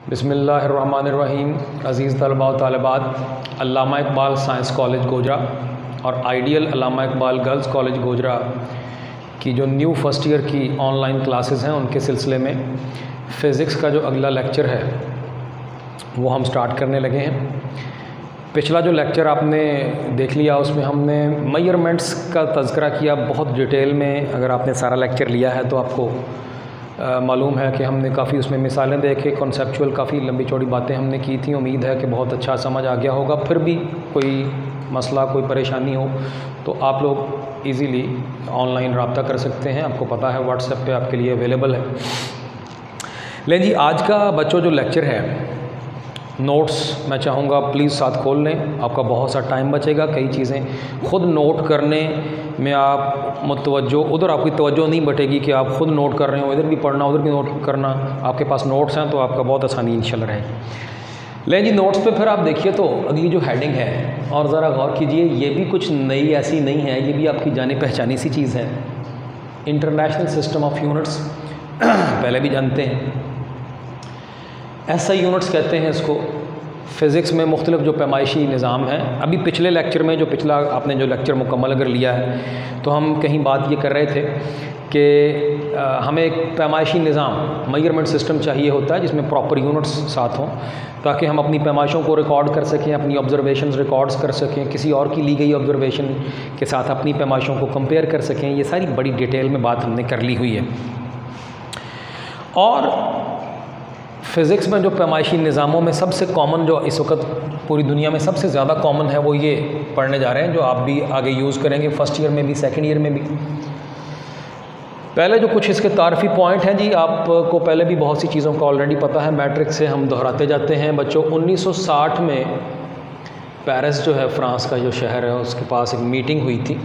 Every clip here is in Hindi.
बिस्मिल्लाहिर्रहमानिर्रहीम। अज़ीज़ तलबा व तालिबात, अल्लामा इकबाल साइंस कॉलेज गोजरा और आइडियल अल्लामा इकबाल गर्ल्स कॉलेज गोजरा की जो न्यू फर्स्ट ईयर की ऑनलाइन क्लासेस हैं उनके सिलसिले में फ़िज़िक्स का जो अगला लेक्चर है वो हम स्टार्ट करने लगे हैं। पिछला जो लेक्चर आपने देख लिया उसमें हमने मेजरमेंट्स का तज़किरा किया बहुत डिटेल में। अगर आपने सारा लेक्चर लिया है तो आपको मालूम है कि हमने काफ़ी उसमें मिसालें देखे, कॉन्सेप्चुअल काफ़ी लंबी चौड़ी बातें हमने की थी। उम्मीद है कि बहुत अच्छा समझ आ गया होगा। फिर भी कोई मसला, कोई परेशानी हो तो आप लोग इजीली ऑनलाइन रब्ता कर सकते हैं। आपको पता है व्हाट्सएप पे आपके लिए अवेलेबल है। लें जी, आज का बच्चों जो लेक्चर है, नोट्स मैं चाहूँगा प्लीज़ साथ खोल लें, आपका बहुत सा टाइम बचेगा। कई चीज़ें ख़ुद नोट करने में आप मुतवज्जो, उधर आपकी तवज्जो नहीं बटेगी कि आप ख़ुद नोट कर रहे हो, इधर भी पढ़ना उधर भी नोट करना। आपके पास नोट्स हैं तो आपका बहुत आसानी इंशाल्लाह रहेगी। लें जी, नोट्स पे फिर आप देखिए तो अगली जो हेडिंग है, और ज़रा गौर कीजिए, ये भी कुछ नई ऐसी नहीं है, ये भी आपकी जानी पहचानी सी चीज़ है। इंटरनेशनल सिस्टम ऑफ यूनिट्स पहले भी जानते हैं, ऐसा यूनिट्स कहते हैं इसको। फ़िज़िक्स में मुख्तलिफ़ जो पैमाइशी निज़ाम हैं, अभी पिछले लेक्चर में आपने जो लेक्चर मुकम्मल अगर लिया है तो हम कहीं बात ये कर रहे थे कि हमें एक पैमाइशी निज़ाम मेजरमेंट सिस्टम चाहिए होता है जिसमें प्रॉपर यूनिट्स साथ हों, ताकि हम अपनी पैमाइशों को रिकॉर्ड कर सकें, अपनी ऑब्ज़र्वेशंस रिकॉर्ड्स कर सकें, किसी और की ली गई ऑब्ज़र्वेशन के साथ अपनी पैमाइशों को कंपेयर कर सकें। ये सारी बड़ी डिटेल में बात हमने कर ली हुई है। और फ़िज़िक्स में जो पैमाइशी निज़ामों में सबसे कॉमन, जो इस वक्त पूरी दुनिया में सबसे ज़्यादा कॉमन है, वो ये पढ़ने जा रहे हैं, जो आप भी आगे यूज़ करेंगे फर्स्ट ईयर में भी, सेकंड ईयर में भी। पहले जो कुछ इसके तारफ़ी पॉइंट हैं जी, आपको पहले भी बहुत सी चीज़ों का ऑलरेडी पता है, मैट्रिक्स से हम दोहराते जाते हैं बच्चों। 1960 में पेरिस जो है, फ्रांस का जो शहर है, उसके पास एक मीटिंग हुई थी।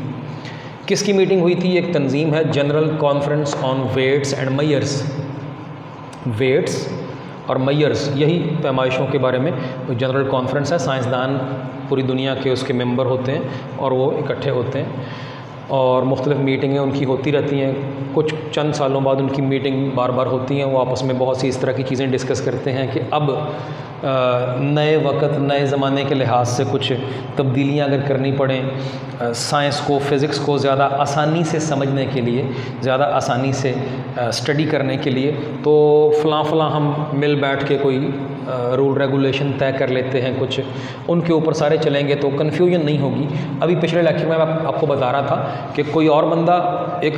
किसकी मीटिंग हुई थी? एक तंजीम है, General Conference on Weights and Measures. Weights और मेजर्स, यही पैमाइशों के बारे में जनरल कॉन्फ्रेंस है। साइंसदान पूरी दुनिया के उसके मेंबर होते हैं और वो इकट्ठे होते हैं और मुख्तलिफ़ मीटिंगें उनकी होती रहती हैं। कुछ चंद सालों बाद उनकी मीटिंग बार बार होती हैं। वो आपस में बहुत सी इस तरह की चीज़ें डिस्कस करते हैं कि अब नए वक्त, नए ज़माने के लिहाज से कुछ तब्दीलियाँ अगर करनी पड़ें, साइंस को, फ़िज़िक्स को ज़्यादा आसानी से समझने के लिए, ज़्यादा आसानी से स्टडी करने के लिए, तो फ़लाँ हम मिल बैठ के कोई रूल रेगुलेशन तय कर लेते हैं, कुछ उनके ऊपर सारे चलेंगे तो कन्फ्यूजन नहीं होगी। अभी पिछले लेक्चर में मैं आपको बता रहा था कि कोई और बंदा एक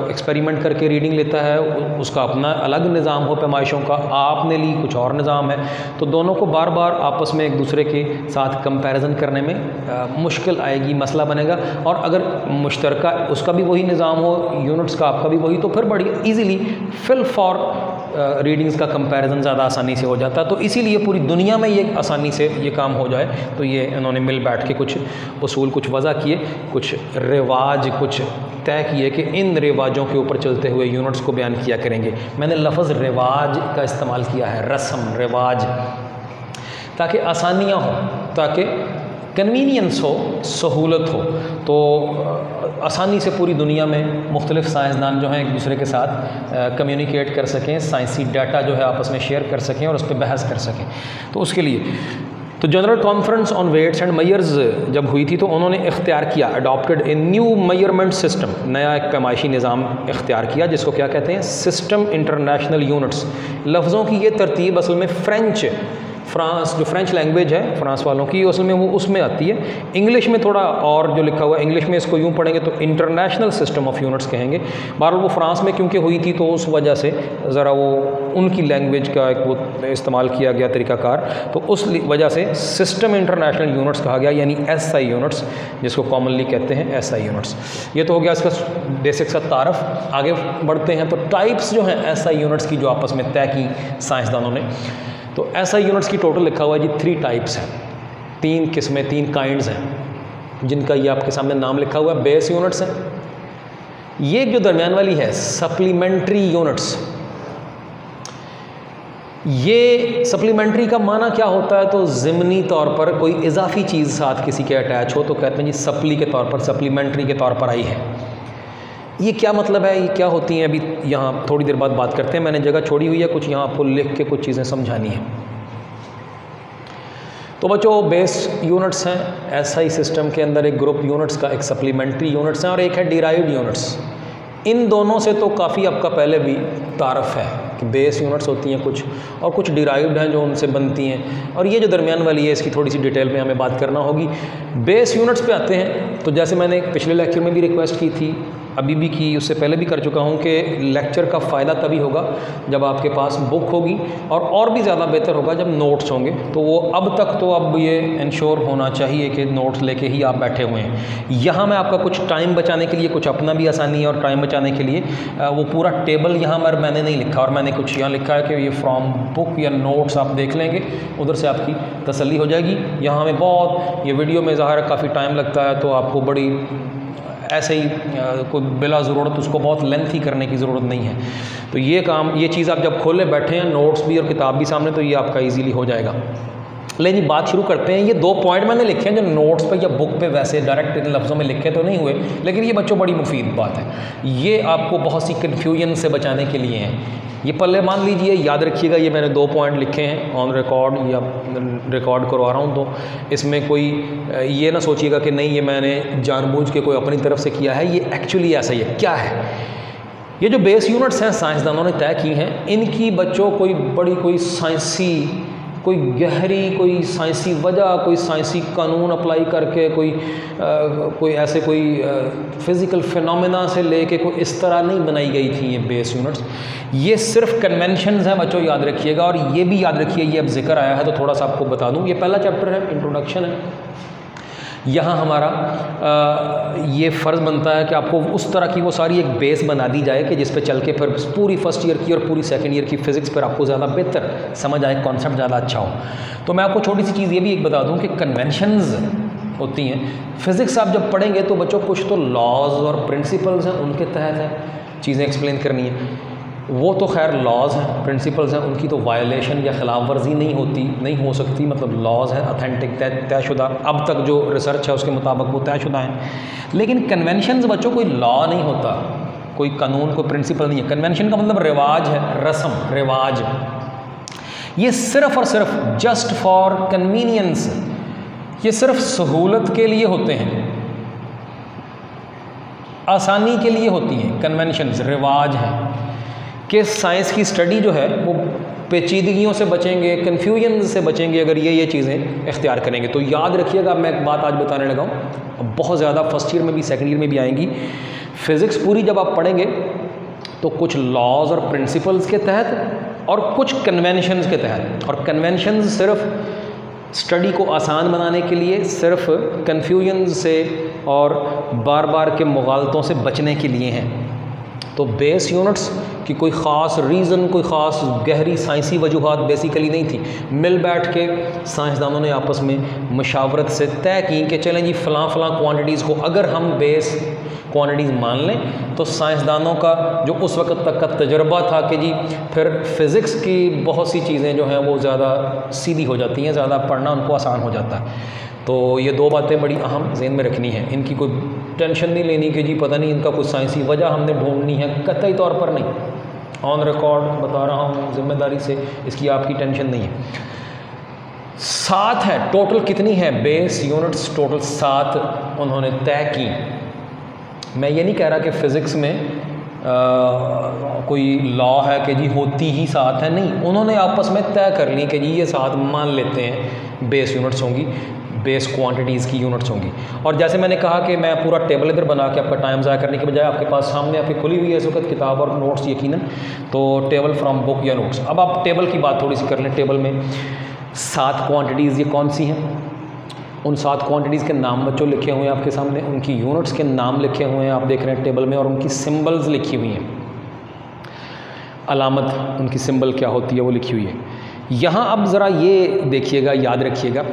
एक्सपेरिमेंट करके रीडिंग लेता है, उसका अपना अलग निज़ाम हो पैमाइशों का, आपने ली कुछ और निज़ाम है, तो दोनों को बार बार आपस में एक दूसरे के साथ कंपैरिजन करने में मुश्किल आएगी, मसला बनेगा। और अगर मुश्तरका उसका भी वही निज़ाम हो, यूनिट्स का आपका भी वही, तो फिर बड़ी ईज़िली फिल फॉर रीडिंग्स का कंपैरिजन ज़्यादा आसानी से हो जाता है। तो इसीलिए पूरी दुनिया में ये आसानी से ये काम हो जाए, तो ये इन्होंने मिल बैठ के कुछ उसूल, कुछ वज़ा किए, कुछ रिवाज कुछ तय किए कि इन रिवाजों के ऊपर चलते हुए यूनिट्स को बयान किया करेंगे। मैंने लफ्ज़ रिवाज का इस्तेमाल किया है, रस्म, रिवाज, ताकि आसानियाँ हों, ताकि कन्वीनियंस हो, सहूलत हो, तो आसानी से पूरी दुनिया में मुख्तलिफ़ साइंसदान जो हैं एक दूसरे के साथ कम्युनिकेट कर सकें, साइंसी डाटा जो है आपस में शेयर कर सकें और उस पर बहस कर सकें। तो उसके लिए तो General Conference on Weights and Measures जब हुई थी तो उन्होंने इख्तियार किया, adopted a new measurement system, नया एक पैमाइशी निज़ाम इख्तियार किया, जिसको क्या कहते हैं? System international units. लफ्ज़ों की ये तरतीब असल में फ्रांस जो फ्रेंच लैंग्वेज है फ्रांस वालों की, असल में वो उसमें आती है। इंग्लिश में थोड़ा और जो लिखा हुआ है, इंग्लिश में इसको यूँ पढ़ेंगे तो इंटरनेशनल सिस्टम ऑफ यूनिट्स कहेंगे। बहरहाल वो फ्रांस में क्योंकि हुई थी तो उस वजह से ज़रा वो उनकी लैंग्वेज का एक वो इस्तेमाल किया गया तरीक़ाकार, तो उस वजह से सिस्टम इंटरनेशनल यूनिट्स कहा गया, यानी SI यूनिट्स, जिसको कॉमनली कहते हैं SI यूनिट्स। ये तो हो गया इसका बेसिक सा तारफ़। आगे बढ़ते हैं तो टाइप्स जो हैं SI यूनिट्स की जो आपस में तय की साइंसदानों ने, तो SI यूनिट्स की टोटल लिखा हुआ है जी 3 टाइप्स हैं, 3 किस्में, 3 काइंड्स हैं, जिनका ये आपके सामने नाम लिखा हुआ है। बेस यूनिट्स हैं, ये जो दरमियान वाली है सप्लीमेंट्री यूनिट्स। ये सप्लीमेंट्री का माना क्या होता है? तो ज़िमनी तौर पर कोई इजाफी चीज़ साथ किसी के अटैच हो तो कहते हैं जी सप्ली के तौर पर, सप्लीमेंट्री के तौर पर आई है। ये क्या मतलब है, ये क्या होती हैं, अभी यहाँ थोड़ी देर बाद बात करते हैं। मैंने जगह छोड़ी हुई है कुछ, यहाँ आपको लिख के कुछ चीज़ें समझानी है। तो बच्चों बेस यूनिट्स हैं, एसआई सिस्टम के अंदर एक ग्रुप यूनिट्स का, एक सप्लीमेंट्री यूनिट्स हैं और एक है डिराइव्ड यूनिट्स। इन दोनों से तो काफ़ी आपका पहले भी तारफ़ है कि बेस यूनिट्स होती हैं कुछ, और कुछ डिराइव्ड हैं जो उनसे बनती हैं, और ये जो दरमियान वाली है इसकी थोड़ी सी डिटेल में हमें बात करना होगी। बेस यूनिट्स पे आते हैं तो जैसे मैंने पिछले लेक्चर में भी रिक्वेस्ट की थी, अभी भी की, उससे पहले भी कर चुका हूँ कि लेक्चर का फ़ायदा तभी होगा जब आपके पास बुक होगी, और भी ज़्यादा बेहतर होगा जब नोट्स होंगे। तो वो अब तक तो अब ये इंश्योर होना चाहिए कि नोट्स लेके ही आप बैठे हुए हैं। यहाँ मैं आपका कुछ टाइम बचाने के लिए, कुछ अपना भी आसानी है और टाइम बचाने के लिए वो पूरा टेबल यहाँ पर मैंने नहीं लिखा, और मैंने कुछ यहाँ लिखा है कि ये फ्रॉम बुक या नोट्स आप देख लेंगे, उधर से आपकी तसल्ली हो जाएगी। यहाँ हमें बहुत, ये वीडियो में ज़ाहिर है काफ़ी टाइम लगता है, तो आपको बड़ी ऐसे ही कोई बिला ज़रूरत उसको बहुत लेंथी करने की ज़रूरत नहीं है। तो ये काम, ये चीज़ आप जब खोले बैठे हैं, नोट्स भी और किताब भी सामने, तो ये आपका इजीली हो जाएगा। लेकिन जी बात शुरू करते हैं। ये 2 पॉइंट मैंने लिखे हैं जो नोट्स पे या बुक पे वैसे डायरेक्ट इन लफ्ज़ों में लिखे तो नहीं हुए, लेकिन ये बच्चों बड़ी मुफीद बात है। ये आपको बहुत सी कन्फ्यूजन से बचाने के लिए हैं। ये पल्ले मान लीजिए, याद रखिएगा, ये मैंने 2 पॉइंट लिखे हैं ऑन रिकॉर्ड, या रिकॉर्ड करवा रहा हूँ, तो इसमें कोई ये ना सोचिएगा कि नहीं ये मैंने जानबूझ के कोई अपनी तरफ से किया है। ये एक्चुअली ऐसा ही है। क्या है, ये जो बेस यूनिट्स हैं साइंसदानों ने तय की हैं, इनकी बच्चों कोई बड़ी कोई साइंसी, कोई गहरी, कोई साइंसी वजह, कोई साइंसी कानून अप्लाई करके, कोई ऐसे कोई फिज़िकल फिनोमेना से लेके कोई इस तरह नहीं बनाई गई थी ये बेस यूनिट्स। ये सिर्फ कन्वेंशंस हैं बच्चों, याद रखिएगा। और ये भी याद रखिए, ये अब जिक्र आया है तो थोड़ा सा आपको बता दूं। ये पहला चैप्टर है, इंट्रोडक्शन है। यहाँ हमारा ये फ़र्ज़ बनता है कि आपको उस तरह की वो सारी एक बेस बना दी जाए कि जिस पे चल के फिर पूरी फर्स्ट ईयर की और पूरी सेकंड ईयर की फ़िज़िक्स पर आपको ज़्यादा बेहतर समझ आए, कॉन्सेप्ट ज़्यादा अच्छा हो। तो मैं आपको छोटी सी चीज़ ये भी एक बता दूँ कि कन्वेंशंस होती हैं फ़िज़िक्स आप जब पढ़ेंगे तो बच्चों कुछ तो लॉज और प्रिंसिपल्स हैं, उनके तहत है चीज़ें एक्सप्लेन करनी है। वो तो खैर लॉज हैं, प्रिंसिपल्स हैं, उनकी तो वायलेशन या खिलाफ वर्जी नहीं हो सकती। मतलब लॉज है ऑथेंटिक, तयशुदा, अब तक जो रिसर्च है उसके मुताबिक वो तयशुदा हैं। लेकिन कन्वेंशंस बच्चों कोई लॉ नहीं होता, कोई कानून, कोई प्रिंसिपल नहीं है। कन्वेंशन का मतलब रिवाज है, रस्म, रिवाज। ये सिर्फ़ और सिर्फ जस्ट फॉर कन्वीनियंस, ये सिर्फ सहूलत के लिए होते हैं, आसानी के लिए होती हैं। कन्वेंशंस रिवाज हैं कि साइंस की स्टडी जो है वो पेचीदगियों से बचेंगे, कन्फ्यूजन से बचेंगे अगर ये चीज़ें इख्तियार करेंगे। तो याद रखिएगा, मैं एक बात आज बताने लगा हूँ, बहुत ज़्यादा फर्स्ट ईयर में भी सेकंड ईयर में भी आएंगी। फ़िज़िक्स पूरी जब आप पढ़ेंगे तो कुछ लॉज और प्रिंसिपल्स के तहत और कुछ कन्वेंशंस के तहत। और कन्वेंशंस सिर्फ स्टडी को आसान बनाने के लिए, सिर्फ कन्फ्यूजन से और बार बार के मुगालतों से बचने के लिए हैं। तो बेस यूनिट्स की कोई ख़ास रीज़न, कोई ख़ास गहरी साइंसी वजूहात बेसिकली नहीं थी। मिल बैठ के साइंसदानों ने आपस में मशावरत से तय की कि चलें जी फ़लाँ क्वांटिटीज़ को अगर हम बेस क्वांटिटीज़ मान लें तो साइंसदानों का जो उस वक्त तक का तजर्बा था कि जी फिर फ़िज़िक्स की बहुत सी चीज़ें जो हैं वो ज़्यादा सीधी हो जाती हैं, ज़्यादा पढ़ना उनको आसान हो जाता है। तो ये 2 बातें बड़ी अहम ज़हन में रखनी है। इनकी कोई टेंशन नहीं लेनी कि जी पता नहीं इनका कोई साइंसी वजह हमने ढूंढनी है, कतई तौर पर नहीं। ऑन रिकॉर्ड बता रहा हूँ ज़िम्मेदारी से, इसकी आपकी टेंशन नहीं है। 7 है टोटल, कितनी है बेस यूनिट्स? टोटल 7 उन्होंने तय की। मैं ये नहीं कह रहा कि फ़िज़िक्स में कोई लॉ है कि जी होती ही 7 है, नहीं। उन्होंने आपस में तय कर ली कि जी ये 7 मान लेते हैं बेस यूनिट्स होंगी, बेस क्वांटिटीज़ की यूनिट्स होंगी। और जैसे मैंने कहा कि मैं पूरा टेबल इधर बना के आपका टाइम ज़ाया करने के बजाय आपके पास सामने आपकी खुली हुई है इस वक्त किताब और नोट्स यकीनन, तो टेबल फ्रॉम बुक या नोट्स। अब आप टेबल की बात थोड़ी सी कर लें। टेबल में 7 क्वांटिटीज़ ये कौन सी हैं? उन 7 क्वांटिटीज़ के नाम बच्चों लिखे हुए हैं आपके सामने, उनकी यूनिट्स के नाम लिखे हुए हैं, आप देख रहे हैं टेबल में, और उनकी सिंबल्स लिखी हुई हैं, अलामत उनकी सिंबल क्या होती है वो लिखी हुई है यहाँ। अब ज़रा ये देखिएगा, याद रखिएगा,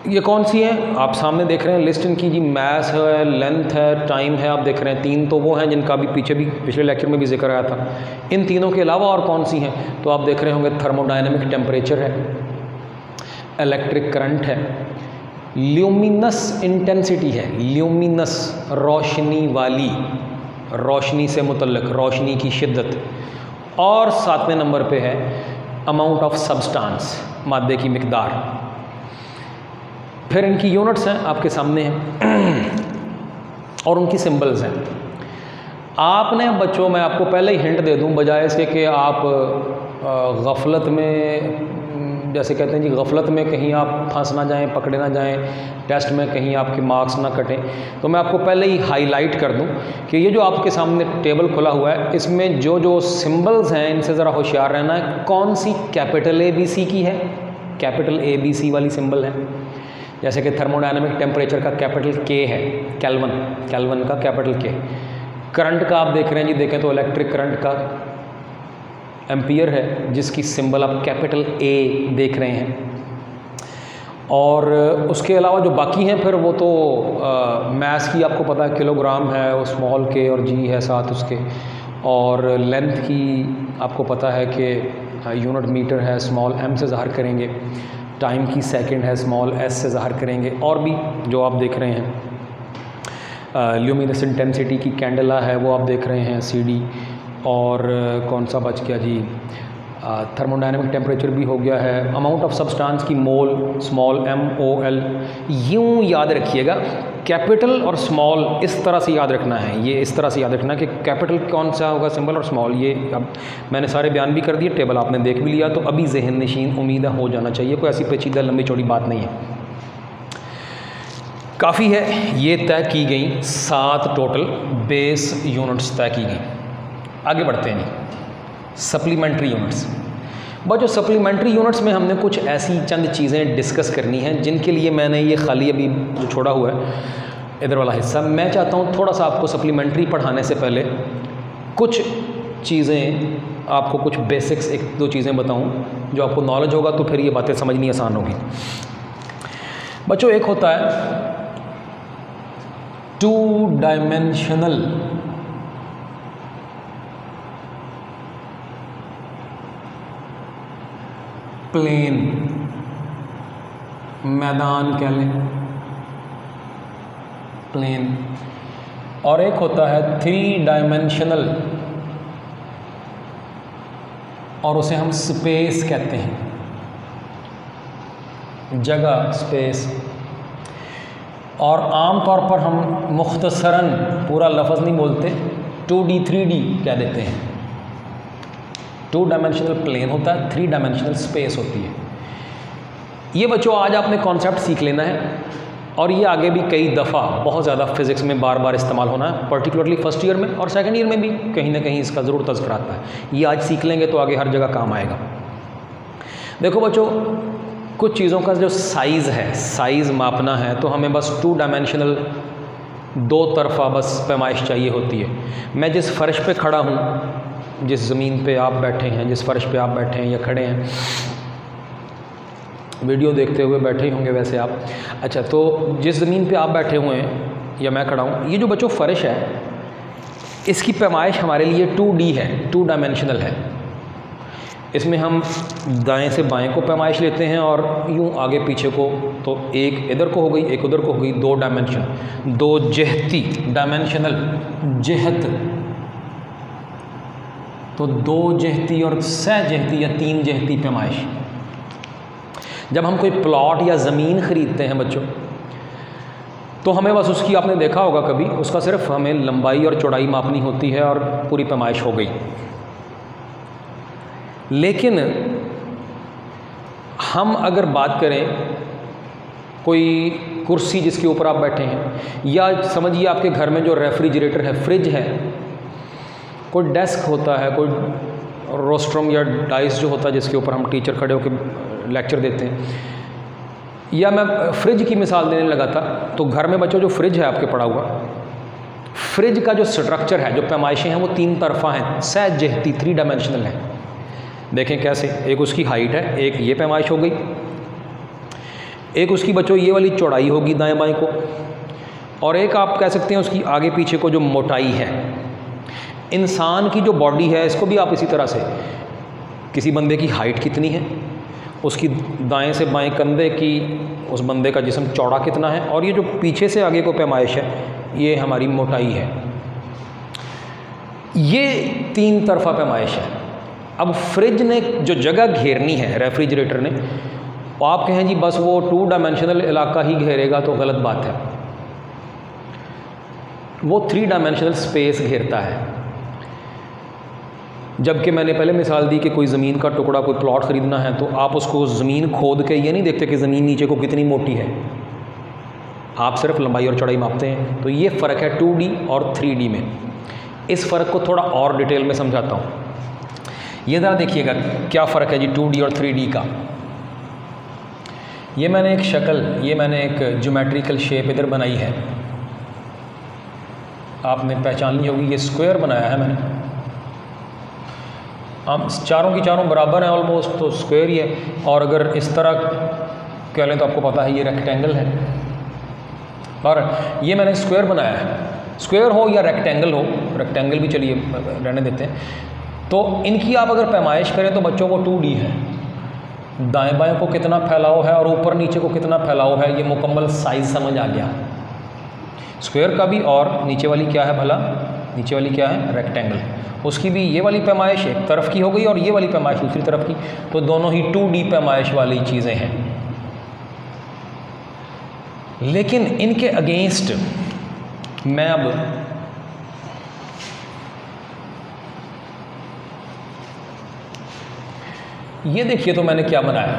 ये कौन सी है आप सामने देख रहे हैं लिस्ट इनकी जी। मैथ है, लेंथ है, टाइम है, आप देख रहे हैं 3 तो वो हैं जिनका भी पीछे भी पिछले लेक्चर में भी जिक्र आया था। इन तीनों के अलावा और कौन सी हैं तो आप देख रहे होंगे थर्मोडायनेमिक टेम्परेचर है, इलेक्ट्रिक करंट है, ल्यूमिनस इंटेंसिटी है, ल्यूमिनस रोशनी वाली, रोशनी से मुतल्लक, रोशनी की शिद्दत। और 7वें नंबर पे है अमाउंट ऑफ सब्सटेंस, मादे की मिकदार। फिर इनकी यूनिट्स हैं आपके सामने हैं और उनकी सिंबल्स हैं। आपने बच्चों, मैं आपको पहले ही हिंट दे दूं, बजाय इसके कि आप गफलत में, जैसे कहते हैं जी, गफलत में कहीं आप फंस ना जाएं, पकड़े ना जाएं, टेस्ट में कहीं आपके मार्क्स ना कटें, तो मैं आपको पहले ही हाईलाइट कर दूं कि ये जो आपके सामने टेबल खुला हुआ है, इसमें जो जो सिंबल्स हैं इनसे ज़रा होशियार रहना है। कौन सी कैपिटल ABC की है? कैपिटल ABC वाली सिंबल है। जैसे कि थर्मोडायनेमिक टेम्परेचर का कैपिटल K है, केल्विन, केल्विन का कैपिटल K। करंट का आप देख रहे हैं जी, देखें तो इलेक्ट्रिक करंट का एम्पियर है, जिसकी सिंबल आप कैपिटल A देख रहे हैं। और उसके अलावा जो बाकी हैं फिर वो तो मैस की आपको पता है, किलोग्राम है, वो स्मॉल k और g है साथ उसके। और लेंथ की आपको पता है कि यूनिट मीटर है, स्मॉल m से ज़ाहिर करेंगे। टाइम की सेकंड है, स्मॉल s से ज़ाहिर करेंगे। और भी जो आप देख रहे हैं, ल्यूमिनस इंटेंसिटी की कैंडला है, वो आप देख रहे हैं, CD। और कौन सा बच गया जी, थर्मोडायनेमिक टेम्परेचर भी हो गया है। अमाउंट ऑफ सब्सटेंस की मोल, स्मॉल MOL। यूँ याद रखिएगा, कैपिटल और स्मॉल इस तरह से याद रखना है, ये इस तरह से याद रखना है कि कैपिटल कौन सा होगा सिंबल और स्मॉल। ये अब मैंने सारे बयान भी कर दिए, टेबल आपने देख भी लिया, तो अभी जहन नशीन उम्मीद हो जाना चाहिए, कोई ऐसी पेचीदा लंबी चौड़ी बात नहीं है। काफ़ी है, ये तय की गई 7 टोटल बेस यूनिट्स तय की गई। आगे बढ़ते हैं जी, सप्लीमेंट्री यूनिट्स। बच्चों सप्लीमेंट्री यूनिट्स में हमने कुछ ऐसी चंद चीज़ें डिस्कस करनी हैं जिनके लिए मैंने ये खाली अभी जो छोड़ा हुआ है इधर वाला हिस्सा, मैं चाहता हूँ थोड़ा सा आपको सप्लीमेंट्री पढ़ाने से पहले कुछ चीज़ें, आपको कुछ बेसिक्स 1-2 चीज़ें बताऊँ जो आपको नॉलेज होगा तो फिर ये बातें समझनी आसान होगी। बच्चों एक होता है 2 डायमेंशनल प्लेन, मैदान कह लें, प्लेन। और एक होता है 3 डायमेंशनल, और उसे हम स्पेस कहते हैं, जगह, स्पेस। और आम तौर पर हम मुख्तसरन पूरा लफ्ज़ नहीं बोलते, 2D 3D कह देते हैं। 2 डायमेंशनल प्लेन होता है, 3 डायमेंशनल स्पेस होती है। ये बच्चों आज आपने कॉन्सेप्ट सीख लेना है, और ये आगे भी कई दफ़ा बहुत ज़्यादा फिज़िक्स में बार बार इस्तेमाल होना है, पर्टिकुलरली फर्स्ट ईयर में और सेकंड ईयर में भी कहीं ना कहीं इसका ज़रूर तज़किरा आता है। ये आज सीख लेंगे तो आगे हर जगह काम आएगा। देखो बच्चों, कुछ चीज़ों का जो साइज़ है, साइज़ मापना है तो हमें बस 2 डायमेंशनल 2 तरफ़ा बस पैमाइश चाहिए होती है। मैं जिस फ़र्श पे खड़ा हूँ, जिस ज़मीन पे आप बैठे हैं, जिस फ़र्श पे आप बैठे हैं या खड़े हैं, वीडियो देखते हुए बैठे ही होंगे वैसे आप। अच्छा, तो जिस ज़मीन पे आप बैठे हुए हैं या मैं खड़ा हूँ, ये जो बच्चों फ़र्श है, इसकी पैमाइश हमारे लिए 2D है, 2 डायमेंशनल है। इसमें हम दाएं से बाएं को पैमाइश लेते हैं और यूँ आगे पीछे को, तो एक इधर को हो गई, एक उधर को हो गई, 2 डायमेंशन, 2 जहती, डायमेंशनल, जहत, तो 2 जहती और सह जहती या 3 जहती पैमाइश। जब हम कोई प्लॉट या ज़मीन ख़रीदते हैं बच्चों, तो हमें बस उसकी, आपने देखा होगा कभी, उसका सिर्फ हमें लंबाई और चौड़ाई मापनी होती है और पूरी पैमाइश हो गई। लेकिन हम अगर बात करें कोई कुर्सी जिसके ऊपर आप बैठे हैं, या समझिए आपके घर में जो रेफ्रिजरेटर है, फ्रिज है, कोई डेस्क होता है, कोई रोस्ट्रम या डाइस जो होता है जिसके ऊपर हम टीचर खड़े होकर लेक्चर देते हैं, या मैं फ्रिज की मिसाल देने लगा था, तो घर में बच्चों जो फ्रिज है आपके पड़ा हुआ, फ्रिज का जो स्ट्रक्चर है, जो पैमाइशें हैं, वो 3 तरफ़ा हैं, सह जहती, 3 डायमेंशनल है। देखें कैसे, एक उसकी हाइट है, एक ये पैमाइश हो गई, एक उसकी बच्चों ये वाली चौड़ाई होगी दाएं बाएं को, और एक आप कह सकते हैं उसकी आगे पीछे को जो मोटाई है। इंसान की जो बॉडी है, इसको भी आप इसी तरह से, किसी बंदे की हाइट कितनी है, उसकी दाएं से बाएं कंधे की उस बंदे का जिस्म चौड़ा कितना है, और ये जो पीछे से आगे को पैमाइश है ये हमारी मोटाई है। ये 3 तरफा पैमाइश है। अब फ्रिज ने जो जगह घेरनी है, रेफ्रिजरेटर ने, आप कहें जी बस वो 2 डायमेंशनल इलाका ही घेरेगा तो गलत बात है। वो 3 डायमेंशनल स्पेस घेरता है। जबकि मैंने पहले मिसाल दी कि कोई ज़मीन का टुकड़ा, कोई प्लॉट ख़रीदना है तो आप उसको ज़मीन खोद के ये नहीं देखते कि ज़मीन नीचे को कितनी मोटी है, आप सिर्फ लंबाई और चौड़ाई मापते हैं। तो ये फ़र्क है 2D और 3D में। इस फ़र्क को थोड़ा और डिटेल में समझाता हूँ। ये ज़रा देखिएगा क्या फ़र्क है जी 2D और 3D का। ये मैंने एक शक्ल, ये मैंने एक ज्योमेट्रिकल शेप इधर बनाई है, आपने पहचान ली होगी। ये स्क्वायर बनाया है मैंने। हम चारों की चारों बराबर हैं ऑलमोस्ट, तो स्क्वायर ही है। और अगर इस तरह कह लें तो आपको पता है ये रेक्टेंगल है। और ये मैंने स्क्वायर बनाया है। स्क्वायर हो या रेक्टेंगल हो, रेक्टेंगल भी चलिए रहने देते हैं। तो इनकी आप अगर पैमाइश करें तो बच्चों को 2D है। दाएं बाएं को कितना फैलाव है और ऊपर नीचे को कितना फैलाव है, ये मुकम्मल साइज़ समझ आ गया स्क्वायर का भी। और नीचे वाली क्या है भला, नीचे वाली क्या है, रेक्टेंगल। उसकी भी ये वाली पैमाइश एक तरफ की हो गई और ये वाली पैमाइश दूसरी तरफ की, तो दोनों ही 2D पैमाइश वाली चीज़ें हैं। लेकिन इनके अगेंस्ट मैं अब ये देखिए तो मैंने क्या बनाया।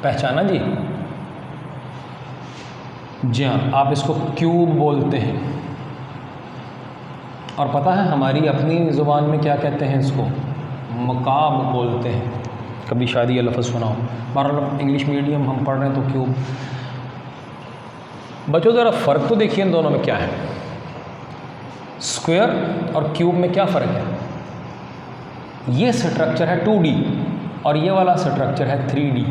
पहचाना जी? जी हाँ, आप इसको क्यूब बोलते हैं। और पता है हमारी अपनी ज़ुबान में क्या कहते हैं इसको, मकाब बोलते हैं। कभी शायद ये लफ्ज़ सुना हो। बहरहाल इंग्लिश मीडियम हम पढ़ रहे हैं तो क्यूब। बच्चों ज़रा फ़र्क तो देखिए इन दोनों में क्या है। स्क्वायर और क्यूब में क्या फ़र्क है? ये स्ट्रक्चर है 2D और ये वाला स्ट्रक्चर है 3D।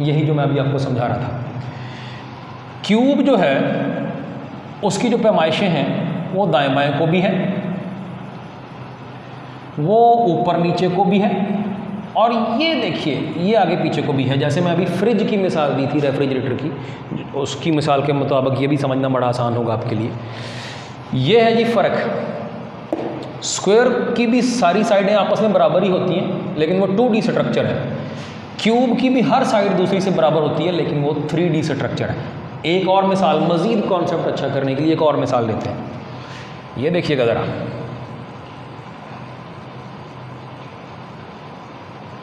यही जो मैं अभी आपको समझा रहा था। क्यूब जो है उसकी जो पैमाइशें हैं वो दाएं बाएं को भी है, वो ऊपर नीचे को भी है, और ये देखिए ये आगे पीछे को भी है। जैसे मैं अभी फ्रिज की मिसाल दी थी, रेफ्रिजरेटर की, उसकी मिसाल के मुताबिक ये भी समझना बड़ा आसान होगा आपके लिए। ये है जी फ़र्क। स्क्वायर की भी सारी साइडें आपस में बराबर ही होती हैं लेकिन वो 2D स्ट्रक्चर है। क्यूब की भी हर साइड दूसरी से बराबर होती है लेकिन वो 3D स्ट्रक्चर है। एक और मिसाल, मज़ीद कॉन्सेप्ट अच्छा करने के लिए एक और मिसाल देते हैं। ये देखिएगा ज़रा,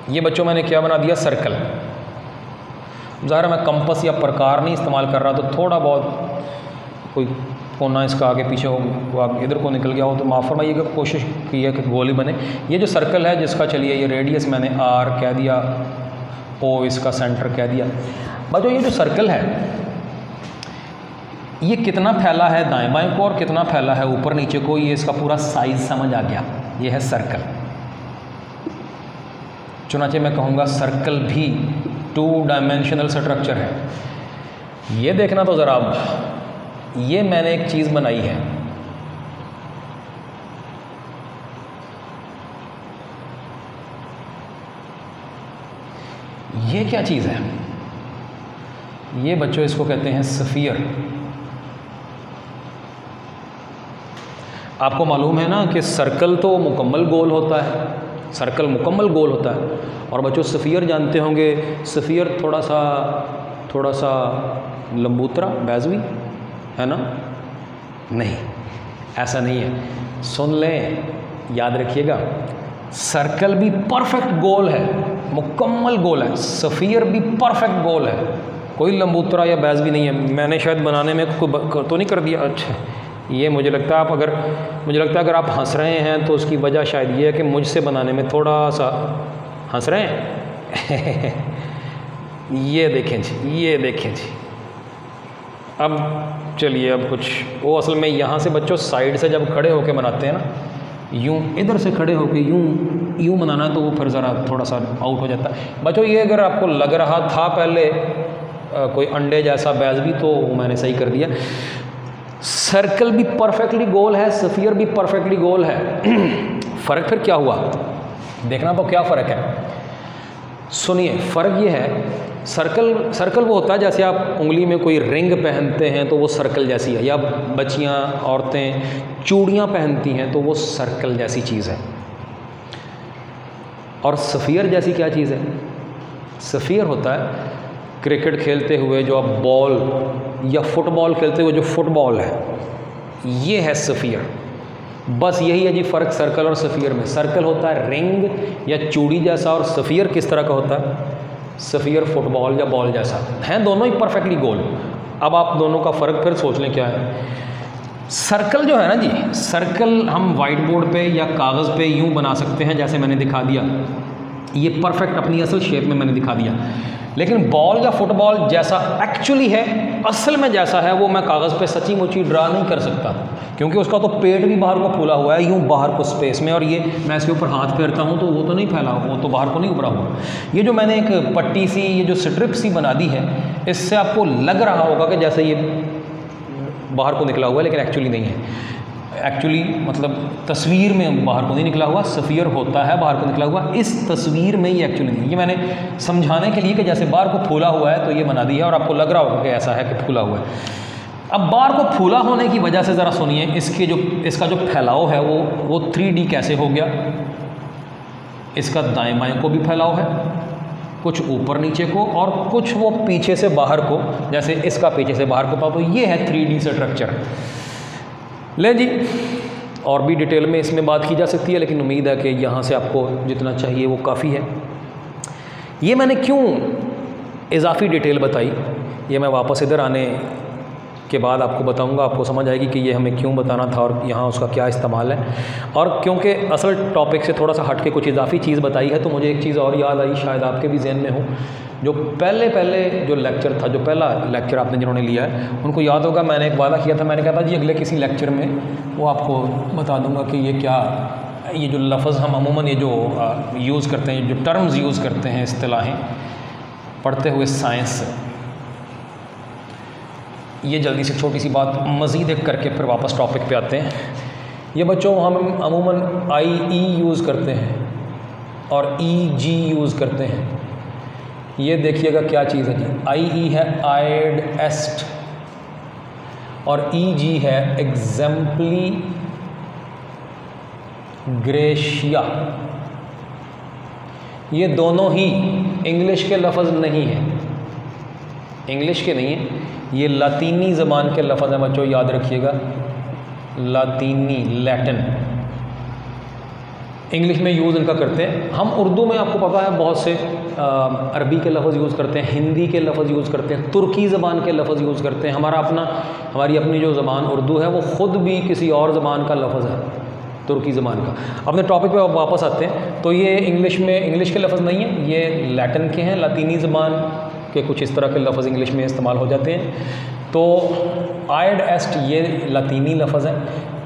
ये बच्चों मैंने क्या बना दिया, सर्कल। ज़ाहिर मैं कंपस या प्रकार नहीं इस्तेमाल कर रहा, तो थोड़ा बहुत कोई कोना इसका आगे पीछे हो, इधर को निकल गया हो तो माफ़ फरमाइएगा। कोशिश की है कि गोल ही बने। ये जो सर्कल है जिसका चलिए ये रेडियस मैंने R कह दिया, O इसका सेंटर कह दिया। बच्चों ये जो सर्कल है ये कितना फैला है दाएं बाएं को और कितना फैला है ऊपर नीचे को, ये इसका पूरा साइज़ समझ आ गया। ये है सर्कल। चुनांचे मैं कहूँगा सर्कल भी 2 डायमेंशनल स्ट्रक्चर है। ये देखना तो ज़रा, अब ये मैंने एक चीज़ बनाई है, ये क्या चीज़ है? ये बच्चों इसको कहते हैं स्फीयर। आपको मालूम है ना कि सर्कल तो मुकम्मल गोल होता है, सर्कल मुकम्मल गोल होता है। और बच्चों स्फीयर जानते होंगे, स्फीयर थोड़ा सा लंबूतरा बैजवी है ना? नहीं, ऐसा नहीं है। सुन लें, याद रखिएगा, सर्कल भी परफेक्ट गोल है, मुकम्मल गोल है। स्फीयर भी परफेक्ट गोल है, कोई लंबूतरा या बैजवी नहीं है। मैंने शायद बनाने में कोई तो नहीं कर दिया। अच्छा, ये मुझे लगता है अगर आप हंस रहे हैं तो उसकी वजह शायद ये है कि मुझसे बनाने में थोड़ा सा हंस रहे हैं। ये देखें जी, ये देखें जी। अब चलिए, अब कुछ वो असल में यहाँ से बच्चों साइड से जब खड़े होके बनाते हैं ना, यूँ इधर से खड़े होके यूँ बनाना, तो वो फिर ज़रा थोड़ा सा आउट हो जाता है। बच्चों ये अगर आपको लग रहा था पहले कोई अंडे जैसा बैज भी, तो मैंने सही कर दिया। सर्कल भी परफेक्टली गोल है, स्फीयर भी परफेक्टली गोल है। फ़र्क फिर क्या हुआ, देखना तो क्या फ़र्क है। सुनिए, फ़र्क ये है, सर्कल वो होता है जैसे आप उंगली में कोई रिंग पहनते हैं तो वो सर्कल जैसी है, या बच्चियाँ औरतें चूड़ियाँ पहनती हैं तो वो सर्कल जैसी चीज़ है। और स्फीयर जैसी क्या चीज़ है? स्फीयर होता है क्रिकेट खेलते हुए जो आप बॉल, या फुटबॉल खेलते हुए जो फुटबॉल है, ये है स्फीयर। बस यही है जी फ़र्क सर्कल और स्फीयर में। सर्कल होता है रिंग या चूड़ी जैसा, और स्फीयर किस तरह का होता है? स्फीयर फुटबॉल या बॉल जैसा। हैं दोनों ही परफेक्टली गोल। अब आप दोनों का फ़र्क फिर सोच लें क्या है। सर्कल जो है ना जी, सर्कल हम वाइट बोर्ड पे या कागज़ पे यूँ बना सकते हैं जैसे मैंने दिखा दिया, ये परफेक्ट अपनी असल शेप में मैंने दिखा दिया। लेकिन बॉल या फुटबॉल जैसा एक्चुअली है, असल में जैसा है, वो मैं कागज़ पे सच्ची मुच्ची ड्रा नहीं कर सकता, क्योंकि उसका तो पेट भी बाहर को फूला हुआ है यूँ बाहर को स्पेस में, और ये मैं इसके ऊपर हाथ फेरता हूँ तो वो तो नहीं फैला, वो तो बाहर को नहीं उभरा हुआ। ये जो मैंने एक पट्टी सी, ये जो स्ट्रिप सी बना दी है, इससे आपको लग रहा होगा कि जैसे ये बाहर को निकला हुआ है, लेकिन एक्चुअली नहीं है। एक्चुअली मतलब तस्वीर में बाहर को नहीं निकला हुआ, स्फीयर होता है बाहर को निकला हुआ, इस तस्वीर में ये एक्चुअली नहीं। ये मैंने समझाने के लिए कि जैसे बाहर को फूला हुआ है तो ये बना दिया, और आपको लग रहा होगा कि ऐसा है कि फूला हुआ है। अब बाहर को फूला होने की वजह से ज़रा सुनिए, इसका जो फैलाव है वो 3D कैसे हो गया। इसका दाएं बाएं को भी फैलाव है, कुछ ऊपर नीचे को, और कुछ वो पीछे से बाहर को, जैसे इसका पीछे से बाहर को। तो ये है 3D स्ट्रक्चर। लें जी, और भी डिटेल में इसमें बात की जा सकती है, लेकिन उम्मीद है कि यहाँ से आपको जितना चाहिए वो काफ़ी है। ये मैंने क्यों इजाफी डिटेल बताई, ये मैं वापस इधर आने के बाद आपको बताऊंगा, आपको समझ आएगी कि ये हमें क्यों बताना था और यहाँ उसका क्या इस्तेमाल है। और क्योंकि असल टॉपिक से थोड़ा सा हट के कुछ इजाफी चीज़ बताई है, तो मुझे एक चीज़ और याद आई, शायद आपके भी जहन में हो। जो पहले जो लेक्चर था, जो पहला लेक्चर आपने जिन्होंने लिया है, उनको याद होगा मैंने एक वादा किया था, मैंने कहा था जी अगले किसी लेक्चर में वो आपको बता दूंगा कि ये क्या, ये जो लफ्ज़ हम अमूमन ये जो यूज़ करते हैं, जो टर्म्स यूज़ करते हैं, इस्तिलाहें पढ़ते हुए साइंस, ये जल्दी से छोटी सी बात मज़ीद एक करके फिर वापस टॉपिक पे आते हैं। ये बच्चों हम अमूमन IE यूज़ करते हैं और EG यूज़ करते हैं। ये देखिएगा क्या चीज़ है जी, IE है आयड एस्ट और EG है एग्जाम्पली ग्रेशिया। ये दोनों ही इंग्लिश के लफ्ज़ नहीं हैं, इंग्लिश के नहीं हैं, ये लातीनी ज़बान के लफ्ज़ हैं बच्चों, याद रखिएगा, लातीनी, लैटिन। इंग्लिश में यूज़ इनका करते हैं हम। उर्दू में आपको पता है बहुत से अरबी के लफ्ज़ यूज़ करते हैं, हिंदी के लफ्ज़ यूज़ करते हैं, तुर्की ज़बान के लफ्ज़ यूज़ करते हैं। हमारी अपनी जो ज़बान उर्दू है वो ख़ुद भी किसी और ज़बान का लफ्ज़ है, तुर्की ज़बान का। अपने टॉपिक पे वापस आते हैं, तो ये इंग्लिश के लफ्ज़ नहीं है, ये लैटिन के हैं, लातीनी ज़बान के कुछ इस तरह के लफ्ज़ इंग्लिश में इस्तेमाल हो जाते हैं। तो आयड एस्ट ये लातीनी लफ्ज़ है,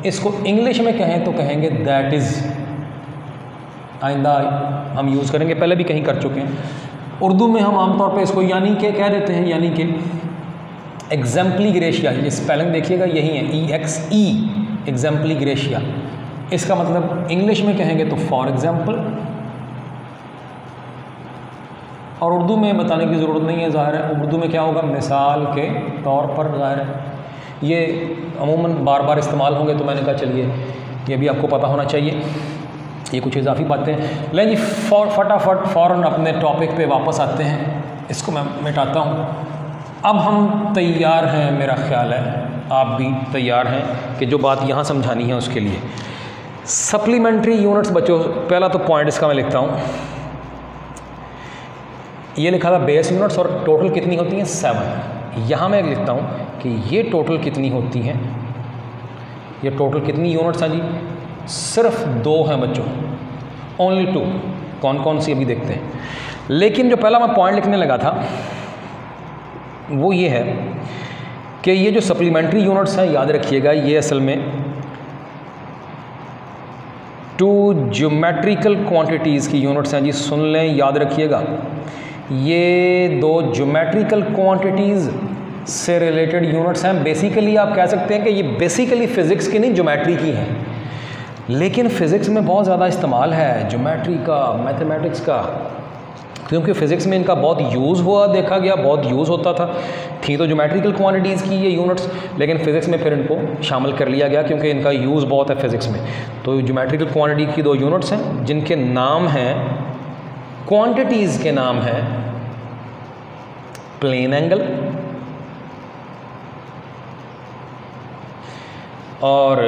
इसको इंग्लिश में कहें तो कहेंगे दैट इज़। आइंदा हम यूज़ करेंगे, पहले भी कहीं कर चुके हैं। उर्दू में हम आमतौर पे इसको यानी के कह देते हैं, यानी कि एग्जाम्पली ग्रेशिया, ये स्पेलिंग देखिएगा यही है, EXE, एग्जाम्पली ग्रेशिया। इसका मतलब इंग्लिश में कहेंगे तो फॉर एग्जाम्पल, और उर्दू में बताने की ज़रूरत नहीं है, ज़ाहिर है उर्दू में क्या होगा, मिसाल के तौर पर, ज़ाहिर है ये अमूमन बार बार इस्तेमाल होंगे, तो मैंने कहा चलिए ये भी आपको पता होना चाहिए। ये कुछ इजाफी बातें। लेकिन जी फटाफट फ़ौरन अपने टॉपिक पे वापस आते हैं, इसको मैं मिटाता हूँ। अब हम तैयार हैं, मेरा ख़्याल है आप भी तैयार हैं कि जो बात यहाँ समझानी है उसके लिए। सप्लीमेंट्री यूनिट्स बच्चों, पहला तो पॉइंट इसका मैं लिखता हूँ, ये लिखा था बेस यूनिट्स, और टोटल कितनी होती हैं 7। यहाँ मैं लिखता हूँ कि ये टोटल कितनी होती हैं, ये टोटल कितनी यूनिट्स हैं जी, सिर्फ 2 हैं बच्चों, ओनली 2। कौन कौन सी अभी देखते हैं। लेकिन जो पहला मैं पॉइंट लिखने लगा था वो ये है कि ये जो सप्लीमेंट्री यूनिट्स हैं, याद रखिएगा ये असल में 2 ज्योमेट्रिकल क्वांटिटीज़ की यूनिट्स हैं जी, सुन लें, याद रखिएगा। ये दो ज्योमेट्रिकल क्वांटिटीज़ से रिलेटेड यूनिट्स हैं। बेसिकली आप कह सकते हैं कि ये बेसिकली फ़िज़िक्स की नहीं, ज्योमेट्री की हैं, लेकिन फ़िज़िक्स में बहुत ज़्यादा इस्तेमाल है ज्योमेट्री का, मैथमेटिक्स का, क्योंकि फ़िज़िक्स में इनका बहुत यूज़ हुआ, देखा गया, बहुत यूज़ होता था। थी तो ज्योमेट्रिकल क्वांटिटीज़ की ये यूनिट्स, लेकिन फ़िज़िक्स में फिर इनको शामिल कर लिया गया क्योंकि इनका यूज़ बहुत है फ़िज़िक्स में। तो ज्योमेट्रिकल क्वांटिटी की दो यूनिट्स हैं जिनके नाम हैं, क्वांटिटीज़ के नाम हैं प्लेन एंगल और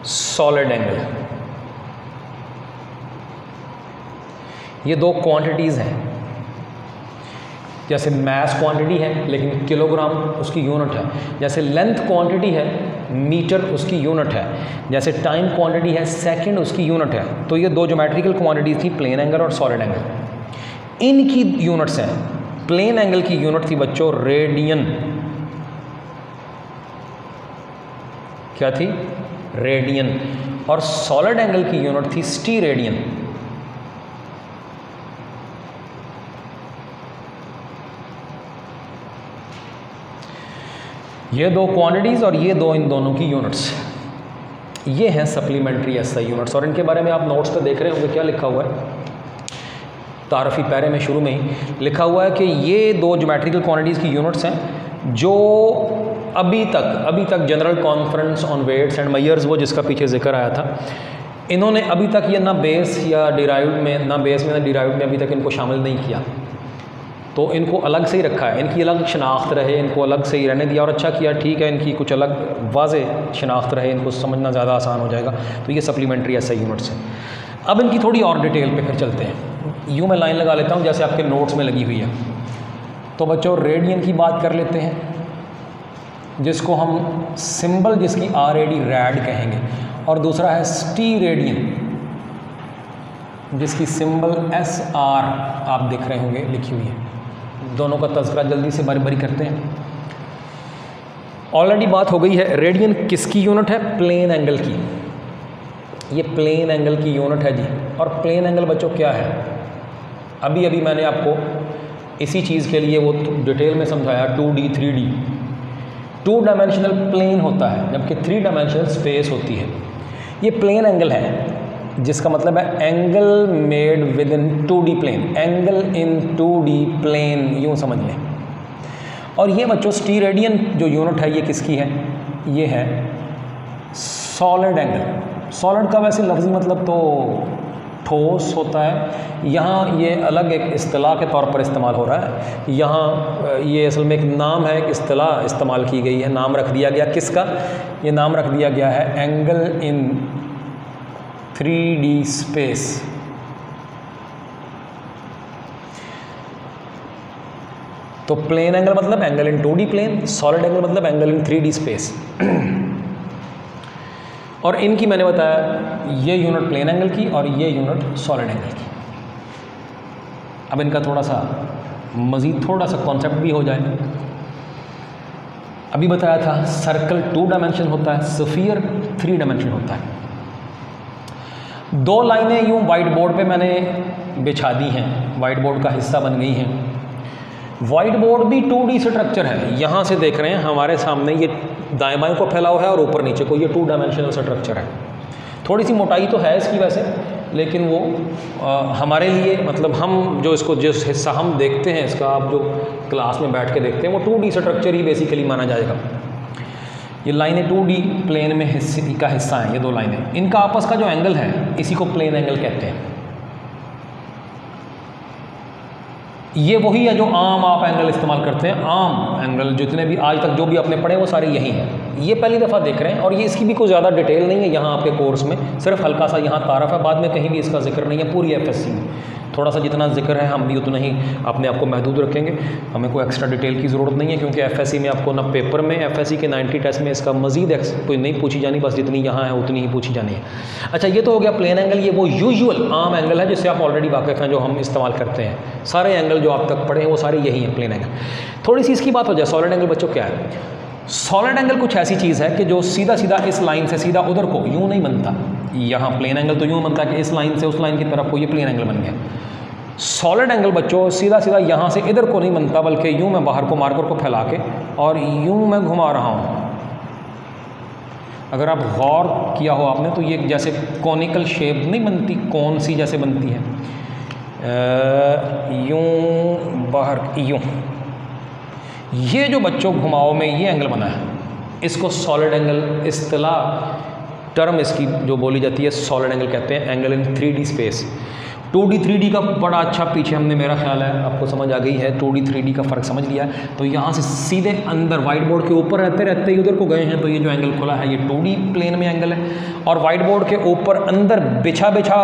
सॉलिड एंगल। ये दो क्वांटिटीज़ हैं। जैसे मास क्वांटिटी है लेकिन किलोग्राम उसकी यूनिट है, जैसे लेंथ क्वांटिटी है मीटर उसकी यूनिट है, जैसे टाइम क्वांटिटी है सेकंड उसकी यूनिट है। तो ये दो ज्योमेट्रिकल क्वांटिटीज़ थी, प्लेन एंगल और सॉलिड एंगल। इनकी यूनिट्स हैं, प्लेन एंगल की यूनिट थी बच्चों रेडियन। क्या थी? रेडियन। और सॉलिड एंगल की यूनिट थी स्टीरेडियन। ये दो क्वांटिटीज़ और ये दो इन दोनों की यूनिट्स, ये हैं सप्लीमेंट्री एसआई यूनिट्स। और इनके बारे में आप नोट्स पे देख रहे होंगे क्या लिखा हुआ है, तारफ़ी पैरे में शुरू में ही लिखा हुआ है कि ये दो ज्योमेट्रिकल क्वांटिटीज़ की यूनिट्स हैं जो अभी तक General Conference on Weights and Measures, वो जिसका पीछे जिक्र आया था, इन्होंने अभी तक ये ना बेस या डिराइव्ड में, ना बेस में ना डिराइव्ड में अभी तक इनको शामिल नहीं किया। तो इनको अलग से ही रखा है, इनकी अलग शनाख्त रहे, इनको अलग से ही रहने दिया। और अच्छा किया, ठीक है, इनकी कुछ अलग वाज़े शनाख्त रहे, इनको समझना ज़्यादा आसान हो जाएगा। तो ये सप्लीमेंट्री एसआई यूनिट्स हैं। अब इनकी थोड़ी और डिटेल पे फिर चलते हैं। यूँ मैं लाइन लगा लेता हूँ जैसे आपके नोट्स में लगी हुई है। तो बच्चों रेडियन की बात कर लेते हैं, जिसको हम सिंबल जिसकी RAD रैड कहेंगे, और दूसरा है स्टीरेडियन जिसकी सिंबल SR आप देख रहे होंगे लिखी हुई है। दोनों का तज़किरा जल्दी से बारी बारी करते हैं। ऑलरेडी बात हो गई है, रेडियन किसकी यूनिट है? प्लेन एंगल की। ये प्लेन एंगल की यूनिट है जी। और प्लेन एंगल बच्चों क्या है? अभी मैंने आपको इसी चीज़ के लिए वो डिटेल में समझाया, 2D 3D। 2 डायमेंशनल प्लेन होता है जबकि 3 डायमेंशनल स्पेस होती है। ये प्लेन एंगल है जिसका मतलब है angle made with in 2D plane, angle in 2D plane, यूँ समझ लें। और ये बच्चों स्टीरेडियन जो यूनिट है ये किसकी है? ये है सॉलिड एंगल। सॉलिड का वैसे लफ्ज़ी मतलब तो ठोस होता है, यहाँ ये अलग एक इस्तिलाह के तौर पर इस्तेमाल हो रहा है। यहाँ ये असल में एक नाम है, एक इस्तिलाह इस्तेमाल की गई है, नाम रख दिया गया किसका? ये नाम रख दिया गया है एंगल इन 3D स्पेस। तो प्लेन एंगल मतलब angle in 2D plane, solid angle मतलब एंगल इन 3D स्पेस। और इनकी मैंने बताया ये यूनिट प्लेन एंगल की और ये यूनिट सॉलिड एंगल की। अब इनका थोड़ा सा मज़ीद थोड़ा सा कॉन्सेप्ट भी हो जाए। अभी बताया था सर्कल 2 डायमेंशन होता है, स्फीयर 3 डायमेंशन होता है। दो लाइनें यूँ वाइट बोर्ड पे मैंने बिछा दी हैं, वाइट बोर्ड का हिस्सा बन गई हैं। वाइट बोर्ड भी 2D स्ट्रक्चर है, यहाँ से देख रहे हैं हमारे सामने ये दाएं बाएं को फैला हुआ है और ऊपर नीचे को, ये 2 डायमेंशनल स्ट्रक्चर है। थोड़ी सी मोटाई तो है इसकी वैसे, लेकिन वो हमारे लिए मतलब हम जो इसको जिस हिस्सा हम देखते हैं इसका, आप जो क्लास में बैठ के देखते हैं वो 2D स्ट्रक्चर ही बेसिकली माना जाएगा। ये लाइनें 2D प्लेन में का हिस्सा हैं, ये दो लाइनें। इनका आपस का जो एंगल है इसी को प्लेन एंगल कहते हैं। ये वही है जो आम आप एंगल इस्तेमाल करते हैं, आम एंगल जितने भी आज तक जो भी आपने पढ़े वो सारे यही हैं। ये पहली दफ़ा देख रहे हैं और ये इसकी भी कोई ज़्यादा डिटेल नहीं है यहाँ आपके कोर्स में, सिर्फ हल्का सा यहाँ तारफ़ है, बाद में कहीं भी इसका जिक्र नहीं है। पूरी FSC में थोड़ा सा जितना जिक्र है हम भी उतना ही अपने आप को महदूद रखेंगे, हमें कोई एक्स्ट्रा डिटेल की ज़रूरत नहीं है, क्योंकि FSC में आपको ना पेपर में FSC के 90 टेस्ट में इसका मज़ीद कोई नहीं पूछी जानी, बस जितनी यहाँ है उतनी ही पूछी जानी है। अच्छा, ये तो हो गया प्लेन एंगल। ये वो यूजुअल आम एंगल है जिससे आप ऑलरेडी वाकिफ़ हैं, जो हम इस्तेमाल करते हैं। सारे एंगल जो आप तक पढ़े हैं वो सारे यही हैं, प्लेन एंगल। थोड़ी सी इसकी बात हो जाए, सॉलिड एंगल बच्चों क्या है? सॉलिड एंगल कुछ ऐसी चीज़ है कि जो सीधा सीधा इस लाइन से सीधा उधर को यूँ नहीं बनता। यहाँ प्लेन एंगल तो यूँ बनता है कि इस लाइन से उस लाइन की तरफ को ये प्लेन एंगल बन गया। सॉलिड एंगल बच्चों सीधा सीधा यहाँ से इधर को नहीं बनता, बल्कि यूँ मैं बाहर को मार्कर को फैला के और यूँ मैं घुमा रहा हूँ। अगर आप गौर किया हो आपने तो ये जैसे कॉनिकल शेप नहीं बनती, कौन सी जैसे बनती है, यूँ बाहर यूँ, ये जो बच्चों घुमाव में ये एंगल बना है, इसको सॉलिड एंगल इस्तिलाह टर्म इसकी जो बोली जाती है सॉलिड एंगल कहते हैं, angle in 3D space. 2D 3D का बड़ा अच्छा पीछे हमने, मेरा ख्याल है आपको समझ आ गई है, 2D 3D का फ़र्क समझ लिया है। तो यहाँ से सीधे अंदर वाइट बोर्ड के ऊपर रहते रहते ही उधर को गए हैं, तो ये जो एंगल खुला है ये 2D प्लेन में एंगल है, और वाइट बोर्ड के ऊपर अंदर बिछा बिछा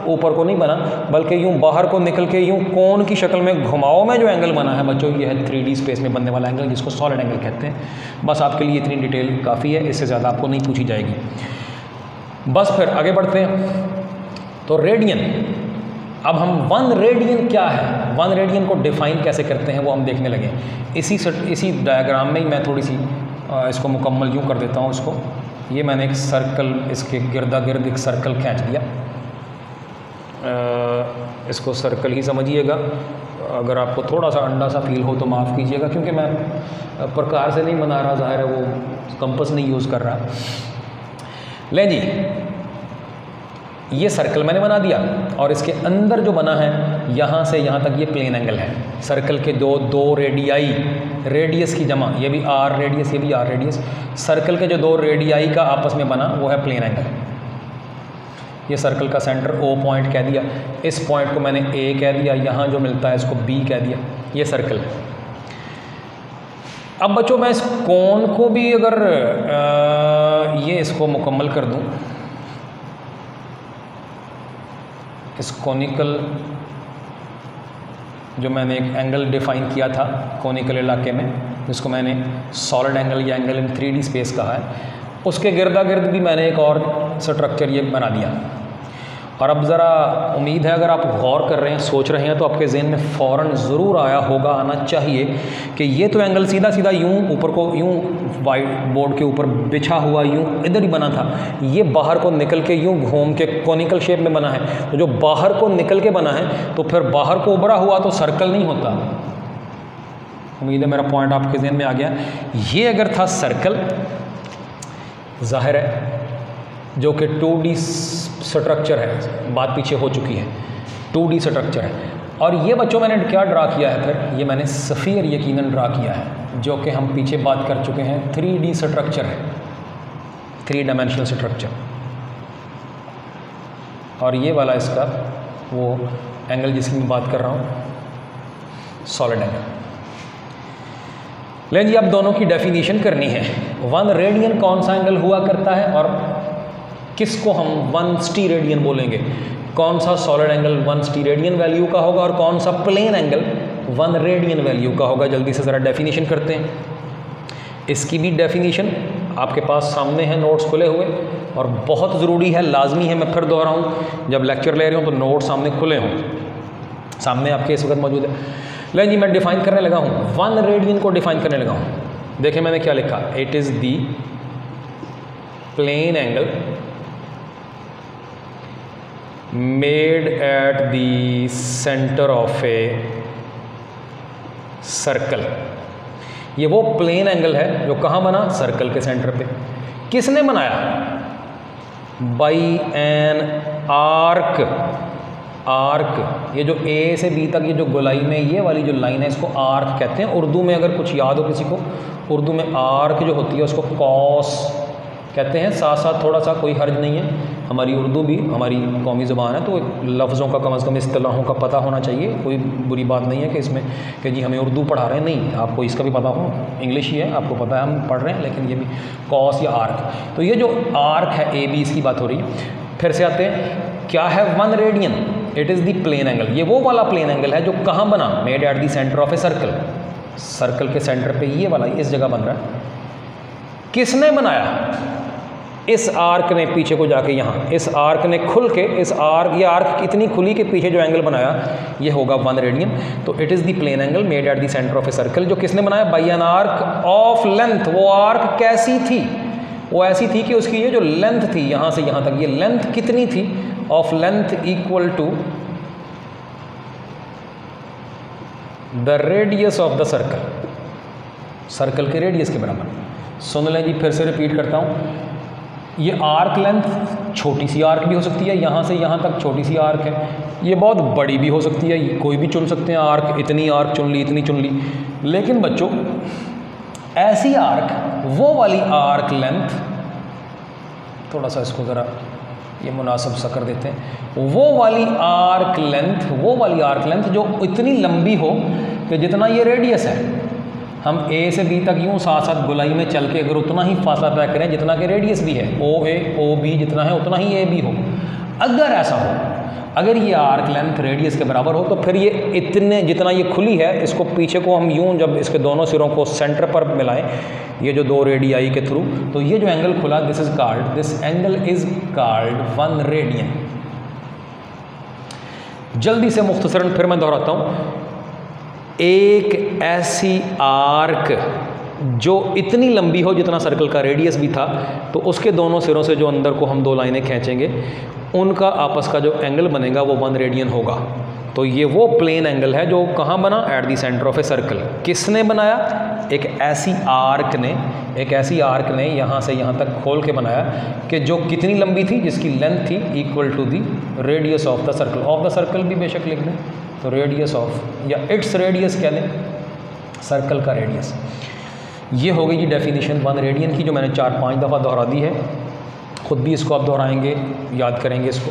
ऊपर को नहीं बना, बल्कि यूँ बाहर को निकल के यूँ कोन की शक्ल में घुमाव में जो एंगल बना है बच्चों, ये है 3D स्पेस में बनने वाला एंगल, जिसको सॉलिड एंगल कहते हैं। बस आपके लिए इतनी डिटेल काफ़ी है, इससे ज़्यादा आपको नहीं पूछी जाएगी। बस फिर आगे बढ़ते हैं। तो रेडियन, अब हम 1 रेडियन क्या है, 1 रेडियन को डिफ़ाइन कैसे करते हैं वो हम देखने लगे। इसी डायग्राम में ही मैं थोड़ी सी इसको मुकम्मल यूँ कर देता हूँ। इसको ये मैंने एक सर्कल, इसके गिरदा गिर्द एक सर्कल खींच दिया, इसको सर्कल ही समझिएगा। अगर आपको थोड़ा सा अंडा सा फील हो तो माफ़ कीजिएगा, क्योंकि मैं प्रकार से नहीं बना रहा, ज़ाहिर है वो कंपस नहीं यूज़ कर रहा। लें जी, ये सर्कल मैंने बना दिया और इसके अंदर जो बना है यहाँ से यहाँ तक ये प्लेन एंगल है। सर्कल के दो रेडियाई, रेडियस की जमा, ये भी आर रेडियस, ये भी आर रेडियस, सर्कल के जो 2 रेडियाई का आपस में बना वो है प्लेन एंगल। ये सर्कल का सेंटर O पॉइंट कह दिया, इस पॉइंट को मैंने A कह दिया, यहाँ जो मिलता है इसको B कह दिया, ये सर्कल है। अब बच्चों मैं इस कोण को भी अगर ये इसको मुकम्मल कर दूँ, इस कॉनिकल जो मैंने एक एंगल डिफ़ाइन किया था कॉनिकल इलाके में, जिसको मैंने सॉलिड एंगल या एंगल इन 3D स्पेस कहा है, उसके गिरदा गिर्द भी मैंने एक और स्ट्रक्चर ये बना दिया। और अब ज़रा उम्मीद है अगर आप गौर कर रहे हैं, सोच रहे हैं, तो आपके ज़हन में फ़ौरन ज़रूर आया होगा, आना चाहिए कि ये तो एंगल सीधा सीधा यूँ ऊपर को यूँ वाइट बोर्ड के ऊपर बिछा हुआ यूँ इधर ही बना था, ये बाहर को निकल के यूँ घूम के कॉनिकल शेप में बना है। तो जो बाहर को निकल के बना है तो फिर बाहर को उभरा हुआ तो सर्कल नहीं होता। उम्मीद है मेरा पॉइंट आपके ज़हन में आ गया। ये अगर था सर्कल, ज़ाहिर है जो कि 2D स्ट्रक्चर है, बात पीछे हो चुकी है, 2D स्ट्रक्चर है। और ये बच्चों मैंने क्या ड्रा किया है, फिर ये मैंने सफ़ियर यकीनन ड्रा किया है, जो कि हम पीछे बात कर चुके हैं, 3D स्ट्रक्चर है, 3 डायमेंशनल स्ट्रक्चर। और ये वाला इसका वो एंगल जिसकी मैं बात कर रहा हूँ, सॉलिड एंगल। लेकिन जी अब दोनों की डेफिनेशन करनी है। 1 रेडियन कौन सा एंगल हुआ करता है और किसको हम 1 स्टीरेडियन बोलेंगे, कौन सा सॉलिड एंगल 1 स्टीरेडियन वैल्यू का होगा और कौन सा प्लेन एंगल 1 रेडियन वैल्यू का होगा। जल्दी से ज़रा डेफिनेशन करते हैं। इसकी भी डेफिनेशन आपके पास सामने है, नोट्स खुले हुए, और बहुत ज़रूरी है, लाजमी है, मैं फिर दोहराऊँ, जब लेक्चर ले रहे हो तो नोट सामने खुले हों, सामने आपके इस वक्त मौजूद है। लेकिन जी मैं डिफ़ाइन करने लगा हूँ, 1 रेडियन को डिफ़ाइन करने लगा हूँ। देखें मैंने क्या लिखा, it is the plane angle made at the centre of a circle. ये वो प्लेन एंगल है जो कहाँ बना, सर्कल के सेंटर पे। किसने बनाया, बाई एन आर्क। आर्क, ये जो A से B तक ये जो गोलाई में ये वाली जो लाइन है इसको आर्क कहते हैं। उर्दू में अगर कुछ याद हो किसी को, उर्दू में आर्क जो होती है उसको कॉस कहते हैं। साथ साथ थोड़ा सा कोई हर्ज नहीं है, हमारी उर्दू भी हमारी कौमी ज़बान है, तो लफ्ज़ों का कम से कम इस्तिलाहों का पता होना चाहिए। कोई बुरी बात नहीं है कि इसमें कि जी हमें उर्दू पढ़ा रहे हैं, नहीं, आपको इसका भी पता हो, इंग्लिश ही है, आपको पता है हम पढ़ रहे हैं, लेकिन ये भी कॉस या आर्क। तो ये जो आर्क है AB, इसकी बात हो रही है। फिर से आते हैं, क्या है 1 radian, it is the plane angle. ये वो वाला प्लेन एंगल है जो कहाँ बना, made at the centre of a circle. Circle के सेंटर पे ये वाला इस जगह बन रहा है। किसने बनाया, इस आर्क ने पीछे को जाके यहाँ, इस आर्क ने खुल के, इस आर्क, ये आर्क इतनी खुली के पीछे जो एंगल बनाया ये होगा 1 रेडियन। तो it is the plane angle made at the centre of a circle, जो किसने बनाया, by an arc of length. वो आर्क कैसी थी, वो ऐसी थी कि उसकी ये जो लेंथ थी यहाँ से यहाँ तक, ये लेंथ कितनी थी, of length equal to the radius of the circle, circle के रेडियस के बराबर। सुन लें जी, फिर से रिपीट करता हूँ। ये आर्क लेंथ छोटी सी आर्क भी हो सकती है, यहाँ से यहाँ तक छोटी सी आर्क है, ये बहुत बड़ी भी हो सकती है, कोई भी चुन सकते हैं आर्क, इतनी आर्क चुन ली, इतनी चुन ली। लेकिन बच्चों ऐसी आर्क, वो वाली आर्क लेंथ, थोड़ा सा इसको ज़रा ये मुनासिब सा कर देते हैं, वो वाली आर्क लेंथ जो इतनी लंबी हो कि जितना ये रेडियस है, हम ए से बी तक यूँ साथ साथ गोलाई में चल के अगर उतना ही फासला तय करें जितना कि रेडियस भी है, ओ ए ओ बी जितना है उतना ही ए बी हो, अगर ऐसा हो, अगर ये आर्क लेंथ रेडियस के बराबर हो, तो फिर ये इतने जितना ये खुली है, इसको पीछे को हम यूँ जब इसके दोनों सिरों को सेंटर पर मिलाएं, ये जो दो रेडियाई के थ्रू, तो ये जो एंगल खुला, this angle is called 1 radian. जल्दी से मुख्तसरन फिर मैं दोहराता हूँ, एक ऐसी आर्क जो इतनी लंबी हो जितना सर्कल का रेडियस भी था, तो उसके दोनों सिरों से जो अंदर को हम दो लाइनें खींचेंगे, उनका आपस का जो एंगल बनेगा वो 1 रेडियन होगा। तो ये वो प्लेन एंगल है जो कहाँ बना, eight the centre of a circle. किसने बनाया, एक ऐसी आर्क ने यहाँ से यहाँ तक खोल के बनाया कि जो कितनी लंबी थी, जिसकी लेंथ थी equal to the radius of the circle. Of the circle भी बेशक लिख दें, तो रेडियस ऑफ या इट्स रेडियस कह लें, सर्कल का रेडियस। ये हो गई जी डेफिनेशन 1 रेडियन की, जो मैंने 4-5 दफ़ा दोहरा दी है, ख़ुद भी इसको आप दोहराएंगे, याद करेंगे इसको।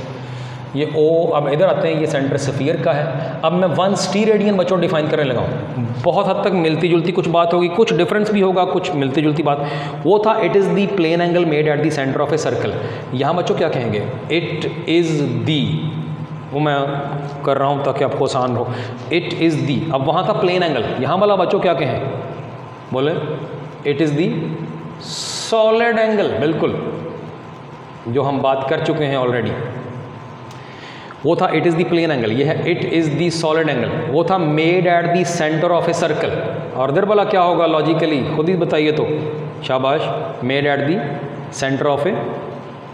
ये ओ, अब इधर आते हैं, ये सेंटर स्फीयर का है। अब मैं 1 स्टीरेडियन बच्चों डिफाइन करने लगा हूँ। बहुत हद तक मिलती जुलती कुछ बात होगी, कुछ डिफरेंस भी होगा, कुछ मिलती जुलती बात। वो था it is the plane angle made at the centre of a circle. यहाँ बच्चों क्या कहेंगे, इट इज़ दी, वो मैं कर रहा हूँ ताकि आपको आसान हो, इट इज़ दी। अब वहाँ था प्लेन एंगल, यहाँ वाला बच्चों क्या कहें, बोले it is the solid angle. बिल्कुल, जो हम बात कर चुके हैं ऑलरेडी, वो था it is the plane angle, ये है it is the solid angle. वो था made at the centre of a circle. और इधर वाला क्या होगा लॉजिकली, खुद ही बताइए तो, शाबाश, made at the centre of a,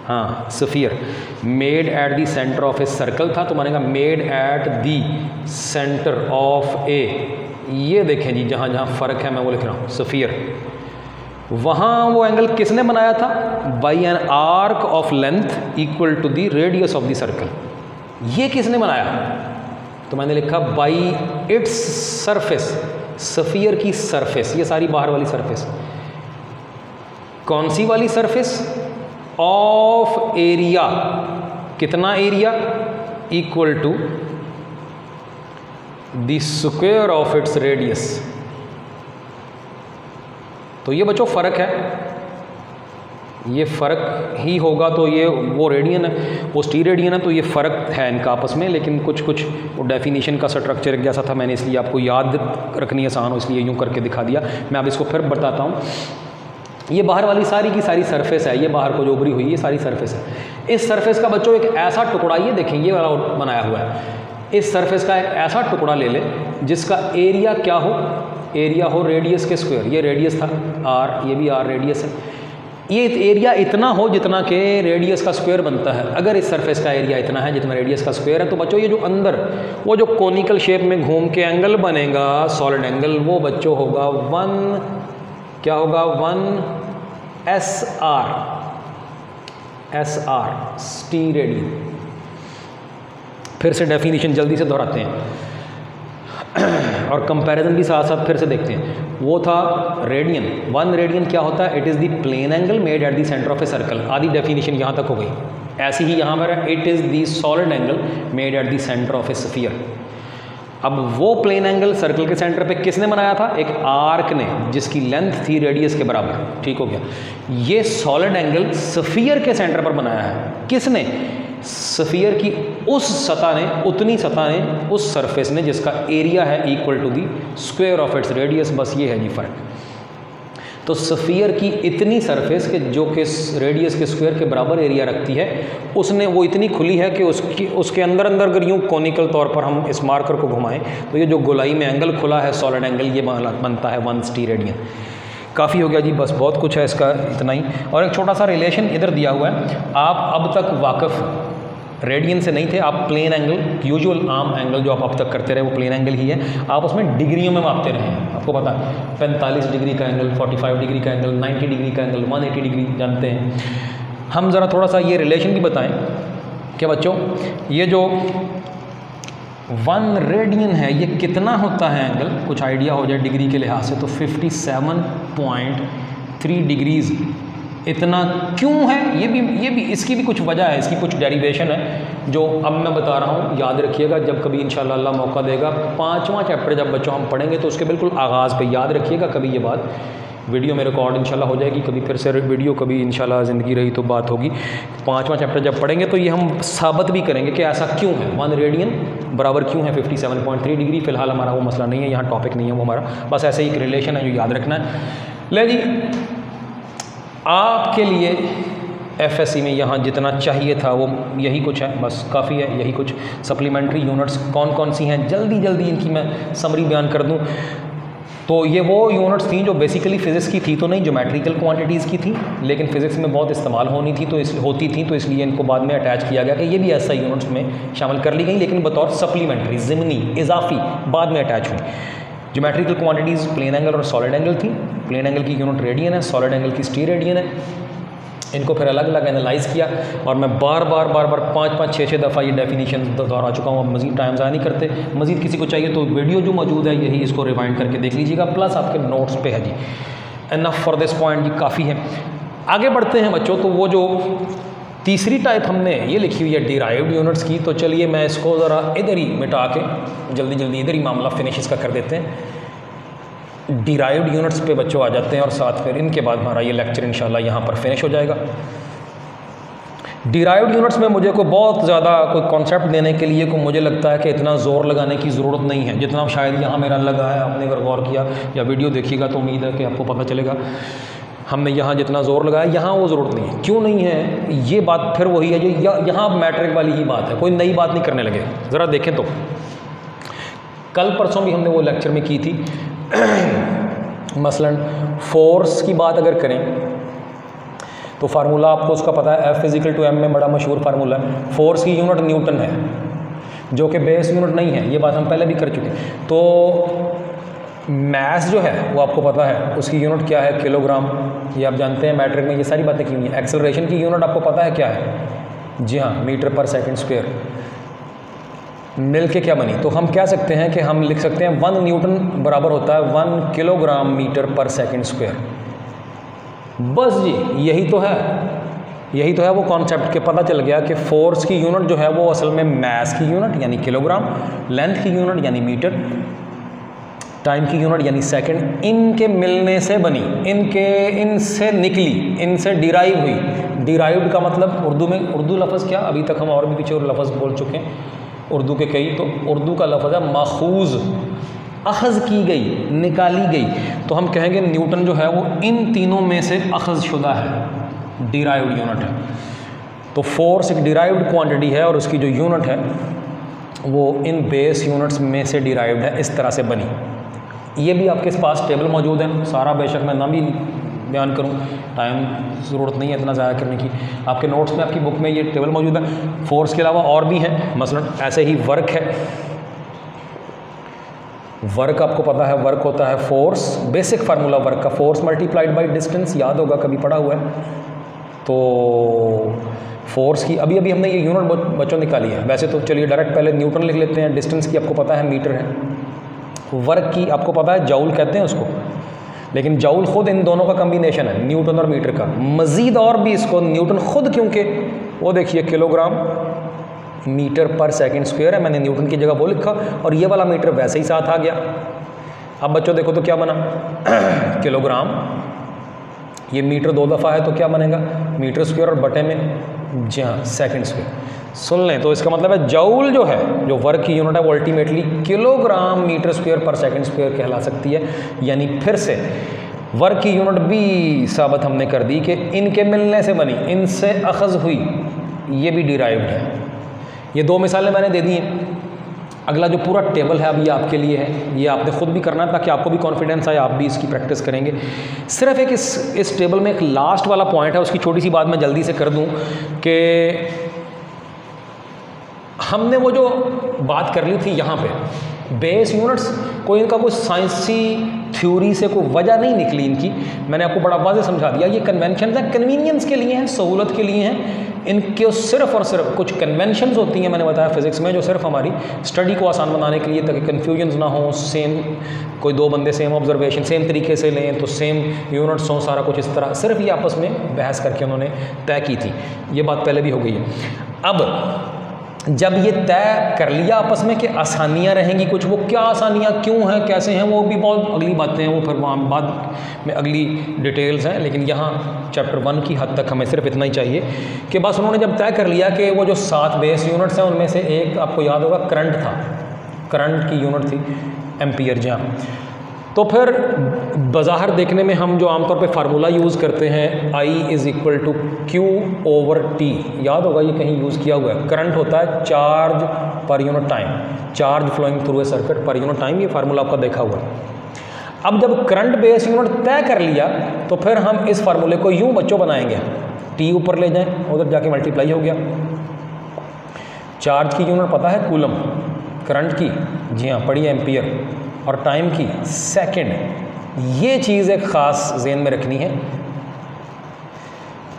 हाँ, sphere. Made at the centre of a circle था, तो मानेगा made at the centre of a. ये देखें जी, जहाँ जहाँ फ़र्क है मैं वो लिख रहा हूँ, स्फीयर। वहाँ वो एंगल किसने बनाया था, by an arc of length equal to the radius of the circle. ये किसने बनाया, तो मैंने लिखा बाई इट्स सरफेस, स्फीयर की सरफेस, ये सारी बाहर वाली सरफेस। कौन सी वाली सरफेस, ऑफ एरिया, कितना area, equal to the square of its radius. तो ये बच्चों फ़र्क है, ये फ़र्क ही होगा, तो ये वो रेडियन है, वो स्टीरेडियन है, तो ये फ़र्क है इनका आपस में। लेकिन कुछ कुछ वो डेफिनेशन का स्ट्रक्चर जैसा था, मैंने इसलिए आपको याद रखनी आसान हो इसलिए यूँ करके दिखा दिया। मैं अब इसको फिर बताता हूँ। ये बाहर वाली सारी की सारी सरफेस है, ये बाहर को जो उभरी हुई ये सारी सरफेस है। इस सरफेस का बच्चों एक ऐसा टुकड़ा, ये देखें ये वाला बनाया हुआ है, इस सरफेस का एक ऐसा टुकड़ा ले लें जिसका एरिया क्या हो, एरिया हो रेडियस के स्क्वायर। ये रेडियस था आर, ये भी आर रेडियस है। ये एरिया इतना हो जितना कि रेडियस का स्क्वायर बनता है। अगर इस सरफेस का एरिया इतना है जितना रेडियस का स्क्वायर है, तो बच्चों ये जो अंदर वो जो कोनिकल शेप में घूम के एंगल बनेगा, सॉलिड एंगल, वो बच्चों होगा 1, क्या होगा, 1 SR, स्टीरेडियन। फिर से डेफिनेशन जल्दी से दोहराते हैं और कंपैरिजन भी साथ साथ फिर से देखते हैं। वो था रेडियन, 1 रेडियन क्या होता है, it is the plane angle made at the centre of a circle. आधी डेफिनेशन यहाँ तक हो गई। ऐसी ही यहाँ पर है, it is the solid angle made at the centre of a sphere. अब वो प्लेन एंगल सर्कल के सेंटर पे किसने बनाया था, एक आर्क ने, जिसकी लेंथ थी रेडियस के बराबर। ठीक हो गया। ये सॉलिड एंगल स्फीयर के सेंटर पर बनाया है, किसने, स्फीयर की उस सतह ने, उतनी सतह ने, उस सरफेस ने जिसका एरिया है equal to the square of its radius. बस ये है जी फ़र्क। तो स्फीयर की इतनी सरफेस के जो कि रेडियस के स्क्वायर के बराबर एरिया रखती है, उसने वो इतनी खुली है कि उसके अंदर अंदर अगर यूँ कॉनिकल तौर पर हम इस मार्कर को घुमाएं तो ये जो गोलाई में एंगल खुला है सॉलिड एंगल, ये बनता है 1 स्टीरेडियन। काफ़ी हो गया जी, बस बहुत कुछ है इसका, इतना ही। और एक छोटा सा रिलेशन इधर दिया हुआ है, आप अब तक वाकिफ़ रेडियन से नहीं थे, आप प्लेन एंगल, यूजुअल आम एंगल जो आप अब तक करते रहे वो प्लेन एंगल ही है, आप उसमें डिग्रियों में मापते रहे हैं। आपको पता है 45 डिग्री का एंगल, 45 डिग्री का एंगल, 90 डिग्री का एंगल, 180 डिग्री जानते हैं। हम ज़रा थोड़ा सा ये रिलेशन भी बताएं कि बच्चों ये जो 1 रेडियन है ये कितना होता है एंगल, कुछ आइडिया हो जाए डिग्री के लिहाज से, तो 57.3 डिग्रीज़। इतना क्यों है, ये भी इसकी भी कुछ वजह है, इसकी कुछ डेरिवेशन है जो अब मैं बता रहा हूँ। याद रखिएगा, जब कभी इंशाल्लाह अल्लाह मौका देगा 5वां चैप्टर जब बच्चों हम पढ़ेंगे तो उसके बिल्कुल आगाज़ पे याद रखिएगा। कभी ये बात वीडियो में रिकॉर्ड इंशाल्लाह हो जाएगी, कभी फिर से वीडियो, कभी इंशाल्लाह ज़िंदगी रही तो बात होगी। 5वां चैप्टर जब पढ़ेंगे तो ये हम साबित भी करेंगे कि ऐसा क्यों है, 1 रेडियन बराबर क्यों है 57.3 डिग्री। फ़िलहाल हमारा वो मसला नहीं है, यहाँ टॉपिक नहीं है वो हमारा, बस ऐसे ही एक रिलेशन है जो याद रखना है। ले जी, आपके लिए एफएससी में यहाँ जितना चाहिए था वो यही कुछ है, बस काफ़ी है। यही कुछ सप्लीमेंट्री यूनिट्स कौन कौन सी हैं, जल्दी इनकी मैं समरी बयान कर दूँ। तो ये वो यूनिट्स थी जो बेसिकली फ़िज़िक्स की थी तो नहीं, ज्योमेट्रिकल क्वांटिटीज़ की थी, लेकिन फ़िज़िक्स में बहुत इस्तेमाल होती थी तो इसलिए इनको बाद में अटैच किया गया कि ये भी ऐसा यूनिट्स में शामिल कर ली गई, लेकिन बतौर सप्लीमेंट्री, ज़िमनी, इजाफी बाद में अटैच हुई। ज्योमेट्रिकल क्वांटिटीज़ प्लेन एंगल और सॉलिड एंगल थी। प्लेन एंगल की यूनिट रेडियन है, सॉलिड एंगल की स्टीरेडियन है। इनको फिर अलग अलग एनालाइज़ किया और मैं बार बार 5-5, 6-6 दफ़ा ये डेफिनेशन दोहरा चुका हूँ। अब मज़ीद टाइम ज़ाया नहीं करते, मज़ीद किसी को चाहिए तो वीडियो जो मौजूद है यही, इसको रिवाइंड करके देख लीजिएगा, प्लस आपके नोट्स पे है जी। इनफ फॉर दिस पॉइंट जी, काफ़ी है। आगे बढ़ते हैं बच्चों, तो वो जो तीसरी टाइप हमने ये लिखी हुई है डिराइव्ड यूनिट्स की, तो चलिए मैं इसको ज़रा इधर ही मिटा के जल्दी इधर ही मामला फिनिश इसका कर देते हैं। डिराइव्ड यूनिट्स पे बच्चों आ जाते हैं और साथ फिर इनके बाद हमारा ये लेक्चर इंशाल्लाह यहाँ पर फिनिश हो जाएगा। डिराइव्ड यूनिट्स में मुझे को बहुत ज़्यादा कोई कॉन्सेप्ट देने के लिए को मुझे लगता है कि इतना ज़ोर लगाने की ज़रूरत नहीं है जितना शायद यहाँ मेरा लगा है। आपने अगर गौर किया या वीडियो देखिएगा तो उम्मीद है कि आपको पता चलेगा हमने यहाँ जितना ज़ोर लगाया यहाँ वो ज़रूरत नहीं है। क्यों नहीं है, ये बात फिर वही है जो यहाँ मैट्रिक वाली ही बात है, कोई नई बात नहीं करने लगे। ज़रा देखें तो कल परसों भी हमने वो लेक्चर में की थी मसलन फोर्स की बात अगर करें तो फार्मूला आपको उसका पता है, F=m में बड़ा मशहूर फार्मूला है। फोर्स की यूनिट न्यूटन है जो कि बेस यूनिट नहीं है, ये बात हम पहले भी कर चुके। तो मैस जो है वो आपको पता है, उसकी यूनिट क्या है, किलोग्राम, ये आप जानते हैं, मैट्रिक में ये सारी बातें की हुई हैं। एक्सेलरेशन की यूनिट आपको पता है क्या है, जी हाँ, मीटर पर सेकंड स्क्वायर। मिल के क्या बनी, तो हम कह सकते हैं कि हम लिख सकते हैं 1 न्यूटन बराबर होता है 1 किलोग्राम मीटर पर सेकंड स्क्वायर। बस जी यही तो है वो कॉन्सेप्ट के पता चल गया कि फोर्स की यूनिट जो है वो असल में मैस की यूनिट यानी किलोग्राम, लेंथ की यूनिट यानी मीटर, टाइम की यूनिट यानी सेकंड, इनके मिलने से बनी, इनसे निकली, इनसे डिराइव हुई। डिराइव्ड का मतलब उर्दू में, उर्दू लफ्ज़ क्या, अभी तक हम और भी पीछे लफ्ज़ बोल चुके हैं उर्दू के कई, तो उर्दू का लफ्ज़ है माखूज़, अख़ज़ की गई, निकाली गई। तो हम कहेंगे न्यूटन जो है वो इन तीनों में से अख़ज़ शुदा है, डिराइव्ड यूनिट है। तो फोर्स एक डिराइव्ड क्वांटिटी है और उसकी जो यूनिट है वो इन बेस यूनिट्स में से डिराइव्ड है, इस तरह से बनी। ये भी आपके पास टेबल मौजूद है, सारा बेशक मैं ना भी बयान करूं, टाइम ज़रूरत नहीं है इतना ज़ाया करने की। आपके नोट्स में, आपकी बुक में ये टेबल मौजूद है। फोर्स के अलावा और भी हैं, मसलन ऐसे ही वर्क है। वर्क आपको पता है, वर्क होता है फोर्स, बेसिक फार्मूला वर्क का, फोर्स मल्टीप्लाइड बाय डिस्टेंस, याद होगा कभी पढ़ा हुआ है। तो फोर्स की अभी हमने ये यूनिट बच्चों निकाली है। वैसे तो चलिए डायरेक्ट पहले न्यूटन लिख लेते हैं। डिस्टेंस की आपको पता है मीटर है, वर्क की आपको पता है जूल कहते हैं उसको, लेकिन जूल खुद इन दोनों का कम्बिनेशन है, न्यूटन और मीटर का। मज़ीद और भी इसको न्यूटन खुद, क्योंकि वो देखिए किलोग्राम मीटर पर सेकंड स्क्वायर है, मैंने न्यूटन की जगह वो लिखा और ये वाला मीटर वैसे ही साथ आ गया। अब बच्चों देखो तो क्या बना किलोग्राम, ये मीटर 2 दफ़ा है तो क्या बनेगा, मीटर स्क्वायर और बटे में जी हाँ सेकंड स्क्वायर। सुन लें, तो इसका मतलब है जूल जो है, जो वर्क की यूनिट है वो अल्टीमेटली किलोग्राम मीटर स्क्वायर पर सेकंड स्क्वायर कहला सकती है। यानी फिर से वर्क की यूनिट भी साबित हमने कर दी कि इनके मिलने से बनी, इनसे अख़ज़ हुई, ये भी डिराइव्ड है। ये 2 मिसालें मैंने दे दी हैं। अगला जो पूरा टेबल है अब ये आपके लिए है, ये आपने ख़ुद भी करना है ताकि आपको भी कॉन्फिडेंस आए, आप भी इसकी प्रैक्टिस करेंगे। सिर्फ एक इस टेबल में एक लास्ट वाला पॉइंट है, उसकी छोटी सी बात मैं जल्दी से कर दूं कि हमने वो जो बात कर ली थी यहाँ पे, बेस यूनिट्स, कोई इनका कोई साइंसी थ्योरी से कोई वजह नहीं निकली इनकी, मैंने आपको बड़ा वाज़ेह समझा दिया। ये कन्वेंशन है, कन्वीनियंस के लिए हैं, सहूलत के लिए हैं। इनके सिर्फ और सिर्फ कुछ कन्वेंशंस होती हैं, मैंने बताया फिज़िक्स में, जो सिर्फ हमारी स्टडी को आसान बनाने के लिए, ताकि कन्फ्यूजन्स ना हो, सेम कोई दो बंदे सेम ऑब्जर्वेशन सेम तरीके से लें तो सेम यूनिट्स हों, सारा कुछ इस तरह, सिर्फ ये आपस में बहस करके उन्होंने तय की थी। ये बात पहले भी हो गई है। अब जब ये तय कर लिया आपस में कि आसानियाँ रहेंगी कुछ, वो क्या आसानियाँ क्यों हैं कैसे हैं, वो भी बहुत अगली बातें हैं, वो फिर वहाँ बाद में अगली डिटेल्स हैं। लेकिन यहाँ चैप्टर 1 की हद तक हमें सिर्फ इतना ही चाहिए कि बस उन्होंने जब तय कर लिया कि वो जो 7 बेस यूनिट्स हैं उनमें से एक आपको याद होगा करंट था, करंट की यूनिट थी एम्पियर जहाँ। तो फिर बज़ाहिर देखने में हम जो आमतौर पे फार्मूला यूज़ करते हैं I = Q/T, याद होगा ये कहीं यूज़ किया हुआ है। करंट होता है चार्ज पर unit time, charge flowing through a circuit पर यूनिट टाइम, ये फार्मूला आपका देखा हुआ है। अब जब करंट बेस यूनिट तय कर लिया तो फिर हम इस फार्मूले को यूँ बच्चों बनाएंगे, T ऊपर ले जाएं, उधर जाके मल्टीप्लाई हो गया। चार्ज की यूनिट पता है कूलम, करंट की जी हाँ पढ़िए एम्पियर, और टाइम की सेकंड। ये चीज़ एक ख़ास ज़हन में रखनी है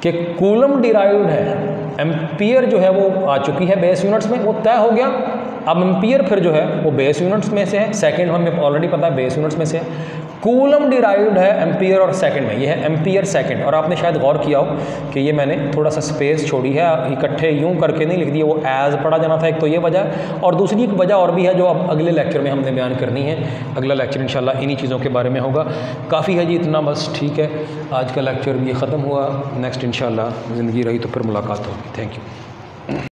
कि कूलम डिराइव्ड है, एम्पियर जो है वो आ चुकी है बेस यूनिट्स में, वो तय हो गया। अब एम्पियर फिर जो है वो बेस यूनिट्स में से है, सेकंड हमें ऑलरेडी पता है बेस यूनिट्स में से है। कूलम डिराइव्ड है एम्पियर और सेकंड में, ये है एम्पियर सेकंड। और आपने शायद गौर किया हो कि ये मैंने थोड़ा सा स्पेस छोड़ी है, इकट्ठे यूं करके नहीं लिख दिया, वो एज पढ़ा जाना था। एक तो ये वजह, और दूसरी एक वजह और भी है जो अब अगले लेक्चर में हमने बयान करनी है। अगला लेक्चर इंशाल्लाह इन्हीं चीज़ों के बारे में होगा। काफ़ी है जी इतना, बस ठीक है, आज का लेक्चर भी ख़त्म हुआ। नेक्स्ट इंशाल्लाह ज़िंदगी रही तो फिर मुलाकात होगी। Thank you.